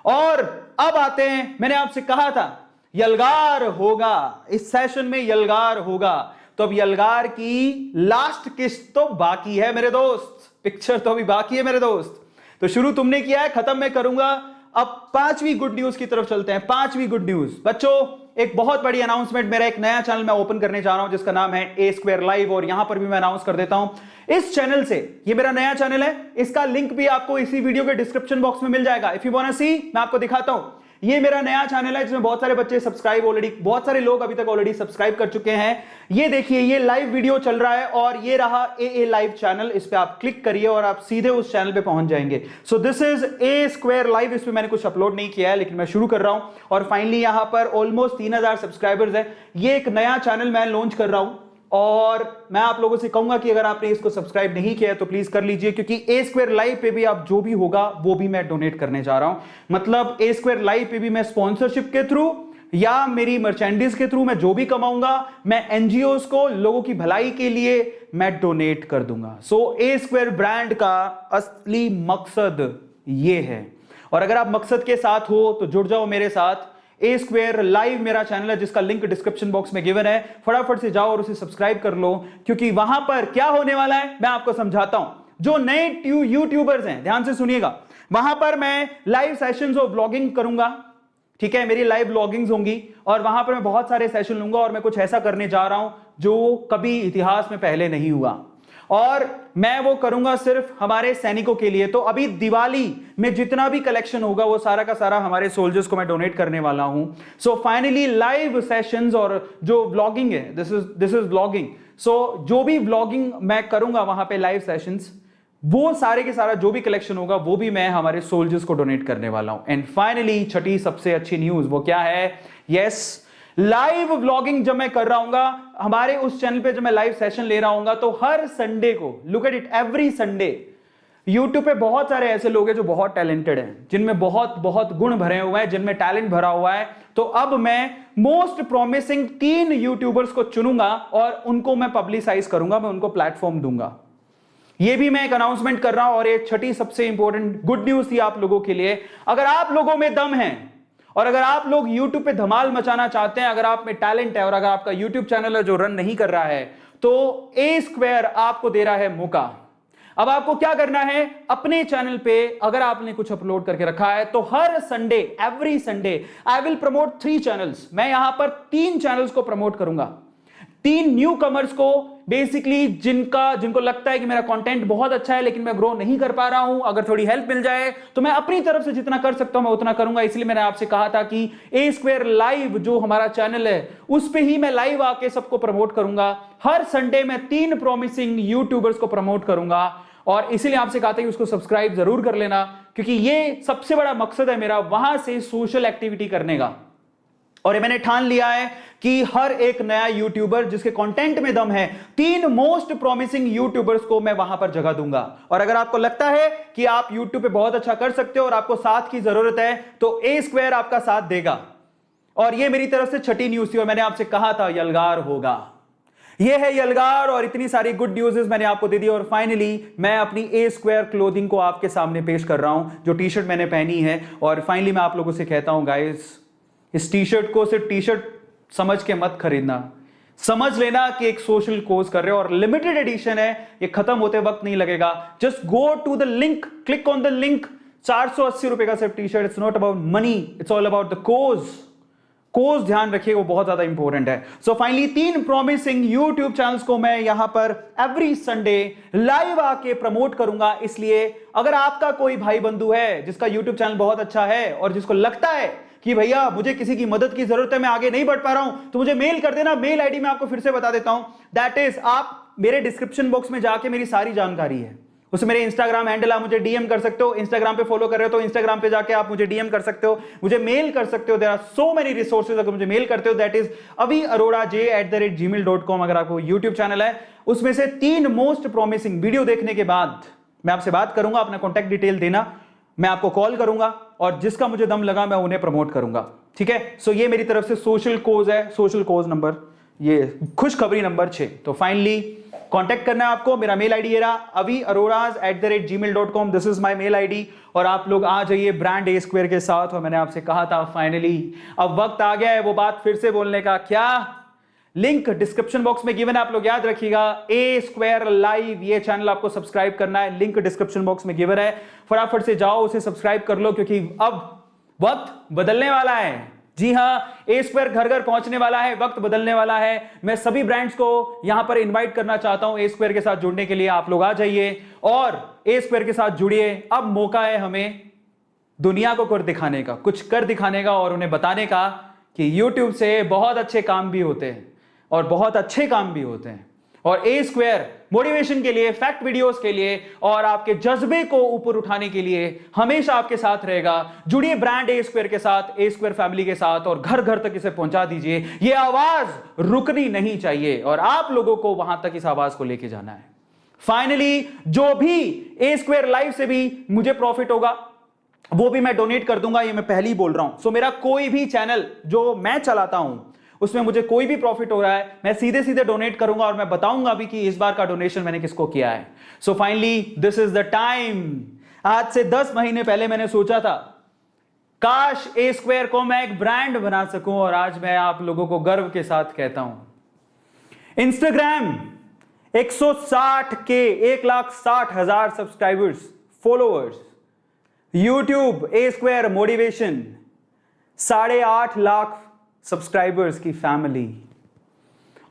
और अब आते हैं, मैंने आपसे कहा था यलगार होगा, इस सेशन में यलगार होगा। तो अब यलगार की लास्ट किस्त तो बाकी है मेरे दोस्त, पिक्चर तो अभी बाकी है मेरे दोस्त। तो शुरू तुमने किया है, खत्म मैं करूंगा। अब 5वीं गुड न्यूज की तरफ चलते हैं। 5वीं गुड न्यूज बच्चों, एक बहुत बड़ी अनाउंसमेंट, मेरा एक नया चैनल मैं ओपन करने जा रहा हूं जिसका नाम है ए स्क्वायर लाइव, और यहां पर भी मैं अनाउंस कर देता हूं इस चैनल से, ये मेरा नया चैनल है, इसका लिंक भी आपको इसी वीडियो के डिस्क्रिप्शन बॉक्स में मिल जाएगा। इफ यू वांट टू सी, मैं आपको दिखाता हूं, ये मेरा नया चैनल है जिसमें बहुत सारे बच्चे सब्सक्राइब ऑलरेडी, बहुत सारे लोग अभी तक ऑलरेडी सब्सक्राइब कर चुके हैं। ये देखिए, ये लाइव वीडियो चल रहा है और ये रहा ए लाइव चैनल, इस पे आप क्लिक करिए और आप सीधे उस चैनल पे पहुंच जाएंगे। सो this is A square live, इस पे मैंने कुछ अपलोड नहीं किया है लेकिन मैं शुरू कर रहा हूं और फाइनली यहां पर ऑलमोस्ट 3000 सब्सक्राइबर्स है। ये एक नया चैनल मैं लॉन्च कर रहा हूं और मैं आप लोगों से कहूंगा कि अगर आपने इसको सब्सक्राइब नहीं किया है तो प्लीज कर लीजिए, क्योंकि ए स्क्वायर लाइव पे भी आप जो भी होगा वो भी मैं डोनेट करने जा रहा हूं। मतलब ए स्क्वायर लाइव पे भी मैं स्पॉन्सरशिप के थ्रू या मेरी मर्चेंडीज के थ्रू मैं जो भी कमाऊंगा, मैं एनजीओज को, लोगों की भलाई के लिए मैं डोनेट कर दूंगा। सो ए स्क्वायर ब्रांड का असली मकसद ये है, और अगर आप मकसद के साथ हो तो जुड़ जाओ मेरे साथ। ए स्क्वायर लाइव मेरा चैनल है जिसका लिंक डिस्क्रिप्शन बॉक्स में गिवन है, फटाफट से जाओ और उसे सब्सक्राइब कर लो, क्योंकि वहां पर क्या होने वाला है मैं आपको समझाता हूं। जो नए यूट्यूबर्स हैं ध्यान से सुनिएगा, वहां पर मैं लाइव सेशंस और व्लॉगिंग करूंगा, ठीक है, मेरी लाइव व्लॉगिंग्स होंगी और वहां पर मैं बहुत सारे सेशन लूंगा और मैं कुछ ऐसा करने जा रहा हूं जो कभी इतिहास में पहले नहीं हुआ, और मैं वो करूंगा सिर्फ हमारे सैनिकों के लिए। तो अभी दिवाली में जितना भी कलेक्शन होगा वो सारा का सारा हमारे सोल्जर्स को मैं डोनेट करने वाला हूं। सो फाइनली लाइव सेशंस और जो व्लॉगिंग है, दिस इज व्लॉगिंग। सो जो भी व्लॉगिंग मैं करूंगा वहां पे लाइव सेशंस, वो सारे के सारा जो भी कलेक्शन होगा वो भी मैं हमारे सोल्जर्स को डोनेट करने वाला हूं। एंड फाइनली छठी सबसे अच्छी न्यूज वो क्या है? यस, लाइव व्लॉगिंग जब मैं कर रहा हूंगा हमारे उस चैनल पे, जब मैं लाइव सेशन ले रहा हूंगा तो हर संडे को, look at it, every Sunday YouTube पे बहुत सारे ऐसे लोग हैं जो बहुत टैलेंटेड हैं, जिनमें बहुत बहुत गुण भरे हुए हैं, जिनमें टैलेंट भरा हुआ है। तो अब मैं मोस्ट प्रॉमिसिंग 3 यूट्यूबर्स को चुनूंगा और उनको मैं पब्लिसाइज करूंगा, मैं उनको प्लेटफॉर्म दूंगा। ये भी मैं एक अनाउंसमेंट कर रहा हूं और ये छठी सबसे इंपॉर्टेंट गुड न्यूज थी आप लोगों के लिए। अगर आप लोगों में दम है और अगर आप लोग YouTube पे धमाल मचाना चाहते हैं, अगर आप में टैलेंट है और अगर आपका YouTube चैनल है जो रन नहीं कर रहा है, तो ए स्क्वायर आपको दे रहा है मौका। अब आपको क्या करना है, अपने चैनल पे अगर आपने कुछ अपलोड करके रखा है तो हर Sunday, every Sunday I will promote 3 channels. मैं यहां पर 3 चैनल्स को प्रमोट करूंगा, 3 न्यू कमर्स को, बेसिकली जिनको लगता है कि मेरा कंटेंट बहुत अच्छा है लेकिन मैं ग्रो नहीं कर पा रहा हूं, अगर थोड़ी हेल्प मिल जाए तो मैं अपनी तरफ से जितना कर सकता हूं मैं उतना करूंगा। इसलिए मैंने आपसे कहा था कि ए स्क्वायर लाइव जो हमारा चैनल है उस पे ही मैं लाइव आके सबको प्रमोट करूंगा। हर संडे मैं 3 प्रॉमिसिंग यूट्यूबर्स को प्रमोट करूंगा और इसीलिए आपसे कहा था कि उसको सब्सक्राइब जरूर कर लेना, क्योंकि ये सबसे बड़ा मकसद है मेरा, वहां से सोशल एक्टिविटी करने का। और ये मैंने ठान लिया है कि हर एक नया यूट्यूबर जिसके कंटेंट में दम है, 3 मोस्ट प्रॉमिसिंग यूट्यूबर्स को मैं वहां पर जगह दूंगा। और अगर आपको लगता है कि आप यूट्यूब पे बहुत अच्छा कर सकते हो और आपको साथ की जरूरत है तो ए स्क्वायर आपका साथ देगा। और ये मेरी तरफ से छठी न्यूज थी और मैंने आपसे कहा था यलगार होगा। ये है यलगार और इतनी सारी गुड न्यूज़ मैंने आपको दे दी। और फाइनली मैं अपनी ए स्क्वायर क्लोथिंग को आपके सामने पेश कर रहा हूं, जो टी शर्ट मैंने पहनी है। और फाइनली मैं आप लोगों से कहता हूं गाइस, इस टी शर्ट को सिर्फ टी शर्ट समझ के मत खरीदना, समझ लेना कि एक सोशल कोज कर रहे हो और लिमिटेड एडिशन है, ये खत्म होते वक्त नहीं लगेगा। Just go to the link, click on the link. 480 रुपए का सिर्फ T shirt. It's not about money, it's all about the cause ध्यान रखिए, वो बहुत ज्यादा इंपॉर्टेंट है। So finally 3 promising YouTube channels को मैं यहां पर एवरी संडे लाइव आके प्रमोट करूंगा। इसलिए अगर आपका कोई भाई बंधु है जिसका यूट्यूब चैनल बहुत अच्छा है और जिसको लगता है कि भैया मुझे किसी की मदद की जरूरत है, मैं आगे नहीं बढ़ पा रहा हूं, तो मुझे मेल कर देना। मेल आईडी मैं आपको फिर से बता देता हूं, दैट इज, आप मेरे डिस्क्रिप्शन बॉक्स में जाके मेरी सारी जानकारी है, उसमें मेरे इंस्टाग्राम हैंडल, आप मुझे डीएम कर सकते हो। इंस्टाग्राम पे फॉलो कर रहे हो तो इंस्टाग्राम पे जाके आप मुझे डीएम कर सकते हो, मुझे मेल कर सकते हो। There are so many resources, अगर मुझे मेल करते हो दैट इज aviaroraj@gmail.com। अगर आपको यूट्यूब चैनल है, उसमें से 3 मोस्ट प्रॉमिसिंग वीडियो देखने के बाद मैं आपसे बात करूंगा, अपना कॉन्टैक्ट डिटेल देना, मैं आपको कॉल करूंगा और जिसका मुझे दम लगा मैं उन्हें प्रमोट करूंगा। ठीक है। सो ये मेरी तरफ से सोशल कोज है, सोशल कोज नंबर, ये खुशखबरी नंबर 6। तो फाइनली कांटेक्ट करना है आपको, मेरा मेल आईडी ये रहा avi.aroraz@gmail.com, this is my mail ID. और आप लोग आ जाइए ब्रांड ए स्क्वायर के साथ। और मैंने आपसे कहा था फाइनली अब वक्त आ गया है वो बात फिर से बोलने का। क्या? लिंक डिस्क्रिप्शन बॉक्स में गिवन है, आप लोग याद रखिएगा। ए स्क्वायर लाइव ये चैनल आपको सब्सक्राइब करना है, लिंक डिस्क्रिप्शन बॉक्स में गिवन है, फटाफट से जाओ उसे सब्सक्राइब कर लो, क्योंकि अब वक्त बदलने वाला है। जी हां, ए स्क्वायर घर घर पहुंचने वाला है, वक्त बदलने वाला है। मैं सभी ब्रांड्स को यहां पर इनवाइट करना चाहता हूं ए स्क्वायर के साथ जुड़ने के लिए। आप लोग आ जाइए और ए स्क्वायर के साथ जुड़िए। अब मौका है हमें दुनिया को कर दिखाने का, कुछ कर दिखाने का और उन्हें बताने का कि YouTube से बहुत अच्छे काम भी होते हैं और बहुत अच्छे काम भी होते हैं। और ए स्क्वायर मोटिवेशन के लिए, फैक्ट वीडियोस के लिए और आपके जज्बे को ऊपर उठाने के लिए हमेशा आपके साथ रहेगा। जुड़िए ब्रांड ए स्क्वायर के साथ, ए स्क्वायर फैमिली के साथ, और घर घर तक इसे पहुंचा दीजिए। यह आवाज रुकनी नहीं चाहिए और आप लोगों को वहां तक इस आवाज को लेके जाना है। फाइनली जो भी ए स्क्वायर लाइव से भी मुझे प्रॉफिट होगा वो भी मैं डोनेट कर दूंगा, ये मैं पहले ही बोल रहा हूं। सो मेरा कोई भी चैनल जो मैं चलाता हूं उसमें मुझे कोई भी प्रॉफिट हो रहा है, मैं सीधे सीधे डोनेट करूंगा और मैं बताऊंगा भी कि इस बार का डोनेशन मैंने किसको किया है। So finally this is the time. आज से 10 महीने पहले मैंने सोचा था काश ए स्क्वायर को मैं एक ब्रांड बना सकूं, और आज मैं आप लोगों को गर्व के साथ कहता हूं इंस्टाग्राम 160 के 1,60,000 सब्सक्राइबर्स, फॉलोअर्स, यूट्यूब ए स्क्वायर मोटिवेशन 8.5 लाख सब्सक्राइबर्स की फैमिली।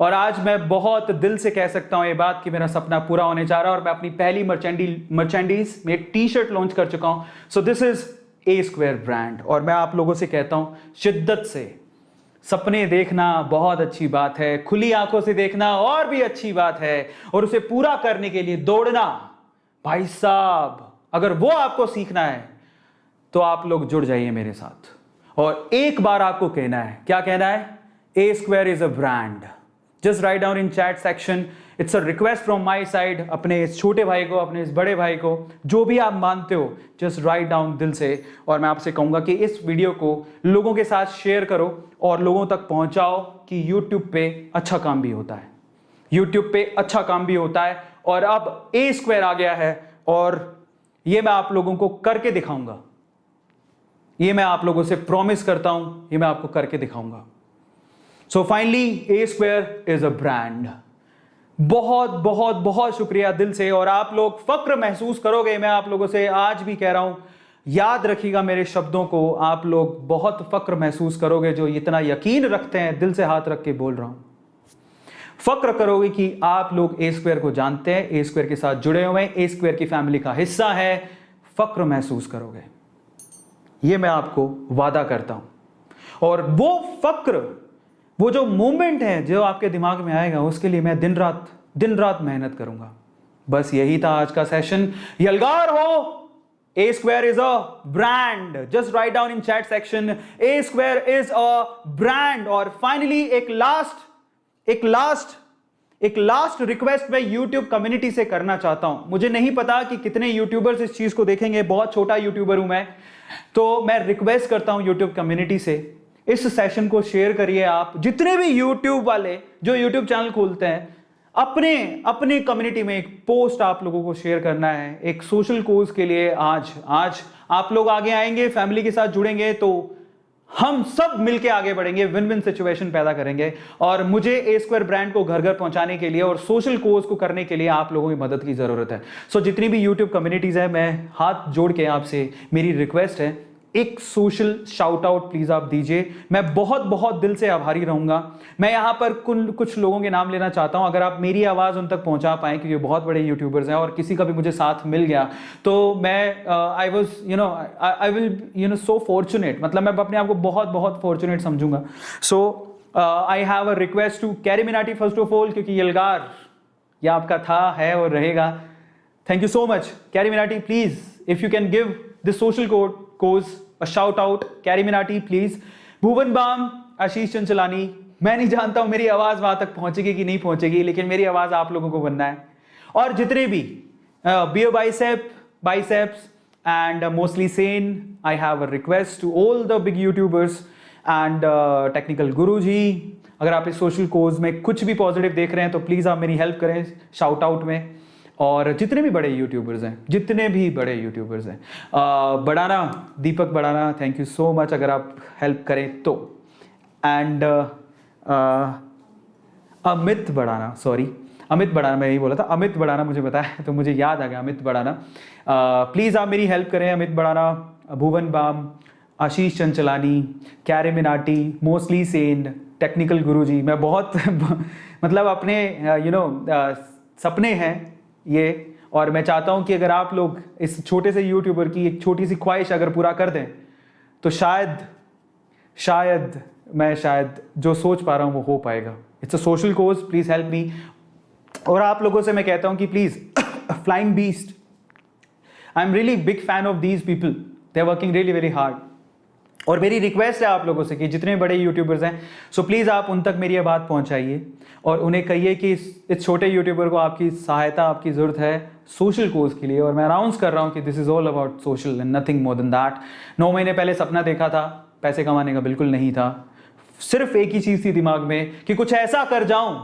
और आज मैं बहुत दिल से कह सकता हूं ये बात कि मेरा सपना पूरा होने जा रहा है और मैं अपनी पहली मर्चेंडीज में टी शर्ट लॉन्च कर चुका हूं। So this is A square brand. और मैं आप लोगों से कहता हूं शिद्दत से, सपने देखना बहुत अच्छी बात है, खुली आंखों से देखना और भी अच्छी बात है, और उसे पूरा करने के लिए दौड़ना, भाई साहब अगर वो आपको सीखना है तो आप लोग जुड़ जाइए मेरे साथ। और एक बार आपको कहना है, क्या कहना है? A square is a brand. Just write down in chat section, it's a request from my side, अपने इस छोटे भाई को, अपने इस बड़े भाई को, जो भी आप मानते हो, जस्ट राइट डाउन दिल से। और मैं आपसे कहूंगा कि इस वीडियो को लोगों के साथ शेयर करो और लोगों तक पहुंचाओ कि YouTube पे अच्छा काम भी होता है, YouTube पे अच्छा काम भी होता है। और अब ए स्क्वायर आ गया है और ये मैं आप लोगों को करके दिखाऊंगा, ये मैं आप लोगों से प्रॉमिस करता हूं, ये मैं आपको करके दिखाऊंगा। So finally A square is a brand. बहुत बहुत बहुत शुक्रिया दिल से। और आप लोग फक्र महसूस करोगे, मैं आप लोगों से आज भी कह रहा हूं, याद रखिएगा मेरे शब्दों को, आप लोग बहुत फक्र महसूस करोगे जो इतना यकीन रखते हैं, दिल से हाथ रख के बोल रहा हूं। फक्र करोगे कि आप लोग ए स्क्वायर को जानते हैं, ए स्क्वायर के साथ जुड़े हुए हैं, ए स्क्वायर की फैमिली का हिस्सा है। फक्र महसूस करोगे, ये मैं आपको वादा करता हूं। और वो फक्र, वो जो मोमेंट है जो आपके दिमाग में आएगा, उसके लिए मैं दिन रात मेहनत करूंगा। बस यही था आज का सेशन। यलगार हो, A square is a brand. Just write down in chat section, A square is a brand. और फाइनली एक लास्ट रिक्वेस्ट मैं YouTube कम्युनिटी से करना चाहता हूं। मुझे नहीं पता कि कितने यूट्यूबर्स इस चीज को देखेंगे, बहुत छोटा यूट्यूबर हूं मैं, तो मैं रिक्वेस्ट करता हूं YouTube कम्युनिटी से, इस सेशन को शेयर करिए। आप जितने भी YouTube वाले जो YouTube चैनल खोलते हैं, अपने कम्युनिटी में एक पोस्ट आप लोगों को शेयर करना है एक सोशल कोज के लिए। आज आप लोग आगे आएंगे, फैमिली के साथ जुड़ेंगे, तो हम सब मिलके आगे बढ़ेंगे, विन विन सिचुएशन पैदा करेंगे। और मुझे ए स्क्वायर ब्रांड को घर घर पहुंचाने के लिए और सोशल कोज को करने के लिए आप लोगों की मदद की जरूरत है। सो जितनी भी YouTube कम्युनिटीज है, मैं हाथ जोड़ के आपसे मेरी रिक्वेस्ट है, एक सोशल शाउट आउट प्लीज आप दीजिए। मैं बहुत बहुत दिल से आभारी रहूंगा। मैं यहां पर कुछ लोगों के नाम लेना चाहता हूं, अगर आप मेरी आवाज उन तक पहुंचा पाए, क्योंकि बहुत बड़े यूट्यूबर्स हैं और किसी का भी मुझे साथ मिल गया तो मैं आई विल सो फॉर्चुनेट, मतलब मैं अपने आप को बहुत बहुत फॉर्चुनेट समझूंगा। So I have a request to Carry Minati first of all, क्योंकि यलगार ये आपका था, है और रहेगा। Thank you so much Carry Minati. Please if you can give this social cause a shout out, Carry Minati please. Bhuvan Bam, Ashish Chanchlani, मैं नहीं जानता हूं मेरी आवाज वहां तक पहुंचेगी कि नहीं पहुंचेगी, लेकिन मेरी आवाज आप लोगों को बनना है। और जितने भी Beer Biceps and Mostly Sane, I have a request to all the big YouTubers and Technical Guru ji. अगर आप इस सोशल कोज में कुछ भी पॉजिटिव देख रहे हैं तो प्लीज़ आप मेरी हेल्प करें शाउट आउट में। और जितने भी बड़े यूट्यूबर्स हैं, Badana, Deepak Badana, thank you so much अगर आप हेल्प करें तो। एंड अमित बड़ाना, मैं यही बोला था, अमित बड़ाना मुझे बताया तो मुझे याद आ गया, अमित बड़ाना। प्लीज़ आप मेरी हेल्प करें, Amit Badana, Bhuvan Bam, Ashish Chanchlani, Carry Minati, mostly sane, Technical Guruji. मैं बहुत मतलब अपने सपने हैं ये, और मैं चाहता हूं कि अगर आप लोग इस छोटे से यूट्यूबर की एक छोटी सी ख्वाहिश अगर पूरा कर दें तो शायद मैं जो सोच पा रहा हूं वो हो पाएगा। It's a social cause, please help me. और आप लोगों से मैं कहता हूं कि please Flying Beast, I am really big fan of these people, they are working really very hard. और मेरी रिक्वेस्ट है आप लोगों से कि जितने बड़े यूट्यूबर्स हैं, सो प्लीज़ आप उन तक मेरी ये बात पहुंचाइए और उन्हें कहिए कि इस छोटे यूट्यूबर को आपकी सहायता, आपकी ज़रूरत है सोशल कोज के लिए। और मैं अनाउंस कर रहा हूं कि this is all about social and nothing more than that. 9 महीने पहले सपना देखा था, पैसे कमाने का बिल्कुल नहीं था, सिर्फ एक ही चीज़ थी दिमाग में कि कुछ ऐसा कर जाऊं।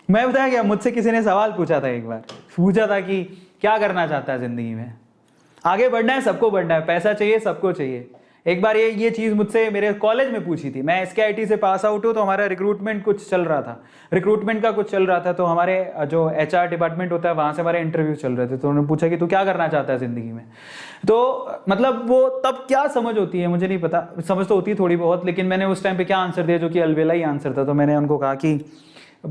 मैं बताया क्या, मुझसे किसी ने सवाल पूछा था, एक बार पूछा था कि क्या करना चाहता है ज़िंदगी में। आगे बढ़ना है, सबको बढ़ना है, पैसा चाहिए, सबको चाहिए। एक बार ये चीज़ मुझसे मेरे कॉलेज में पूछी थी। मैं SKIT से पास आउट हूँ, तो हमारा रिक्रूटमेंट कुछ चल रहा था, तो हमारे जो HR डिपार्टमेंट होता है वहाँ से हमारे इंटरव्यू चल रहे थे। तो उन्होंने पूछा कि तू क्या करना चाहता है ज़िंदगी में। तो मतलब वो तब क्या समझ होती है मुझे नहीं पता, समझ तो होती है थोड़ी बहुत, लेकिन मैंने उस टाइम पर क्या आंसर दिया जो कि अलबेला ही आंसर था। तो मैंने उनको कहा कि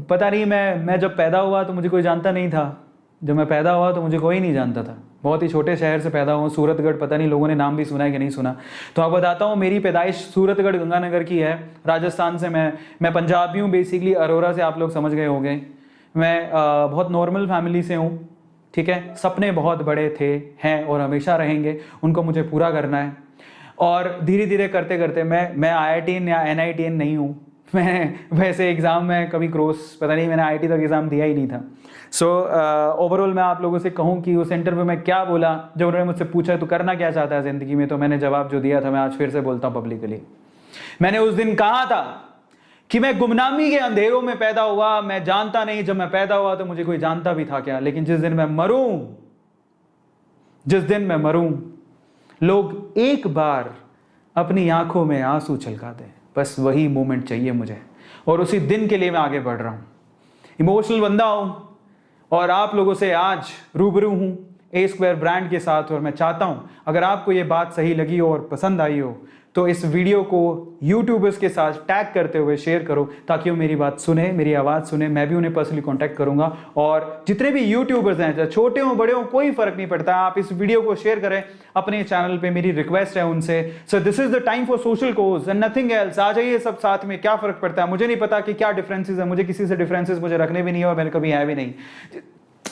पता नहीं, मैं जब पैदा हुआ तो मुझे कोई जानता नहीं था, जब मैं पैदा हुआ तो मुझे कोई नहीं जानता था। बहुत ही छोटे शहर से पैदा हुआ, सूरतगढ़, पता नहीं लोगों ने नाम भी सुना है कि नहीं सुना। तो आपको बताता हूँ, मेरी पैदाइश सूरतगढ़ गंगानगर की है, राजस्थान से। मैं पंजाबी हूँ बेसिकली, अरोरा से, आप लोग समझ गए होंगे। मैं बहुत नॉर्मल फैमिली से हूँ, ठीक है। सपने बहुत बड़े थे, हैं और हमेशा रहेंगे, उनको मुझे पूरा करना है। और धीरे धीरे करते करते मैं IITian या NITian नहीं हूँ। मैं वैसे एग्ज़ाम में कभी पता नहीं, मैंने IIT तक एग्ज़ाम दिया ही नहीं था। सो ओवरऑल मैं आप लोगों से कहूँ कि उस इंटरव्यू में क्या बोला, जब उन्होंने मुझसे पूछा तो करना क्या चाहता है ज़िंदगी में, तो मैंने जवाब जो दिया था मैं आज फिर से बोलता हूँ पब्लिकली। मैंने उस दिन कहा था कि मैं गुमनामी के अंधेरों में पैदा हुआ, मैं जानता नहीं जब मैं पैदा हुआ तो मुझे कोई जानता भी था क्या, लेकिन जिस दिन मैं मरूं लोग एक बार अपनी आंखों में आंसू छलका दें, बस वही मोमेंट चाहिए मुझे, और उसी दिन के लिए मैं आगे बढ़ रहा हूं। इमोशनल बंदा हूं और आप लोगों से आज रूबरू हूं A² ब्रांड के साथ। और मैं चाहता हूं अगर आपको ये बात सही लगी हो और पसंद आई हो तो इस वीडियो को यूट्यूबर्स के साथ टैग करते हुए शेयर करो, ताकि वो मेरी बात सुने, मेरी आवाज़ सुने। मैं भी उन्हें पर्सनली कांटेक्ट करूंगा। और जितने भी यूट्यूबर्स हैं, चाहे छोटे हों बड़े हों, कोई फर्क नहीं पड़ता, आप इस वीडियो को शेयर करें अपने चैनल पे, मेरी रिक्वेस्ट है उनसे। So this is the time for social cause and nothing else. आ जाइए सब साथ में, क्या फर्क पड़ता है। मुझे नहीं पता कि क्या डिफरेंसेस है, मुझे किसी से डिफरेंसेस मुझे रखने भी नहीं है और मैंने कभी है भी नहीं।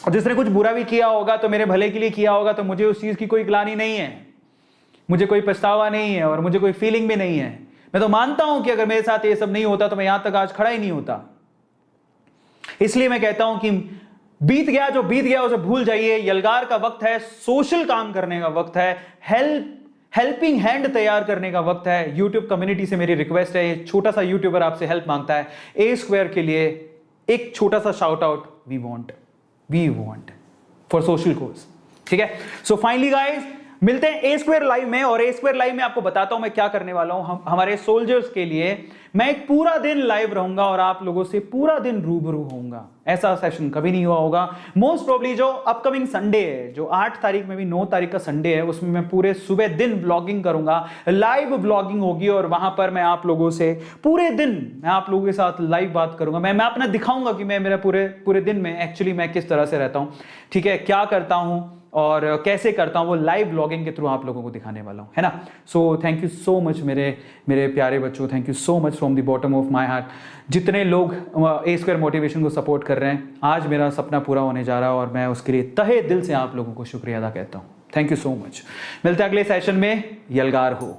जिसने कुछ बुरा भी किया होगा तो मेरे भले के लिए किया होगा, तो मुझे उस चीज़ की कोई ग्लानि नहीं है, मुझे कोई पछतावा नहीं है और मुझे कोई फीलिंग भी नहीं है। मैं तो मानता हूं कि अगर मेरे साथ ये सब नहीं होता तो मैं यहां तक आज खड़ा ही नहीं होता। इसलिए मैं कहता हूं कि बीत गया जो बीत गया उसे भूल जाइए। यलगार का वक्त है, सोशल काम करने का वक्त है, हेल्पिंग हैंड तैयार करने का वक्त है। यूट्यूब कम्युनिटी से मेरी रिक्वेस्ट है, ये छोटा सा यूट्यूबर आपसे हेल्प मांगता है, A² के लिए एक छोटा सा shout out we want for social cause, ठीक है। सो फाइनली गाइस, मिलते हैं A² लाइव में, और A² लाइव में आपको बताता हूं मैं क्या करने वाला हूं। हमारे सोल्जर्स के लिए मैं एक पूरा दिन लाइव रहूंगा और आप लोगों से पूरा दिन रूबरू होऊंगा। ऐसा सेशन कभी नहीं हुआ होगा। मोस्ट प्रोबेबली जो अपकमिंग संडे है, जो 8 तारीख में भी 9 तारीख का संडे है, उसमें मैं पूरे सुबह दिन ब्लॉगिंग करूंगा, लाइव ब्लॉगिंग होगी, और वहां पर मैं आप लोगों से पूरे दिन मैं आप लोगों के साथ लाइव बात करूंगा। मैं अपना दिखाऊंगा कि मैं मेरा पूरे दिन में एक्चुअली मैं किस तरह से रहता हूं, ठीक है, क्या करता हूं और कैसे करता हूं, वो लाइव ब्लॉगिंग के थ्रू आप लोगों को दिखाने वाला हूं, है ना। So thank you so much मेरे प्यारे बच्चों, thank you so much from the bottom of my heart. जितने लोग A² मोटिवेशन को सपोर्ट कर रहे हैं, आज मेरा सपना पूरा होने जा रहा है और मैं उसके लिए तहे दिल से आप लोगों को शुक्रिया अदा कहता हूं। Thank you so much. मिलते हैं अगले सेशन में। यलगार हो।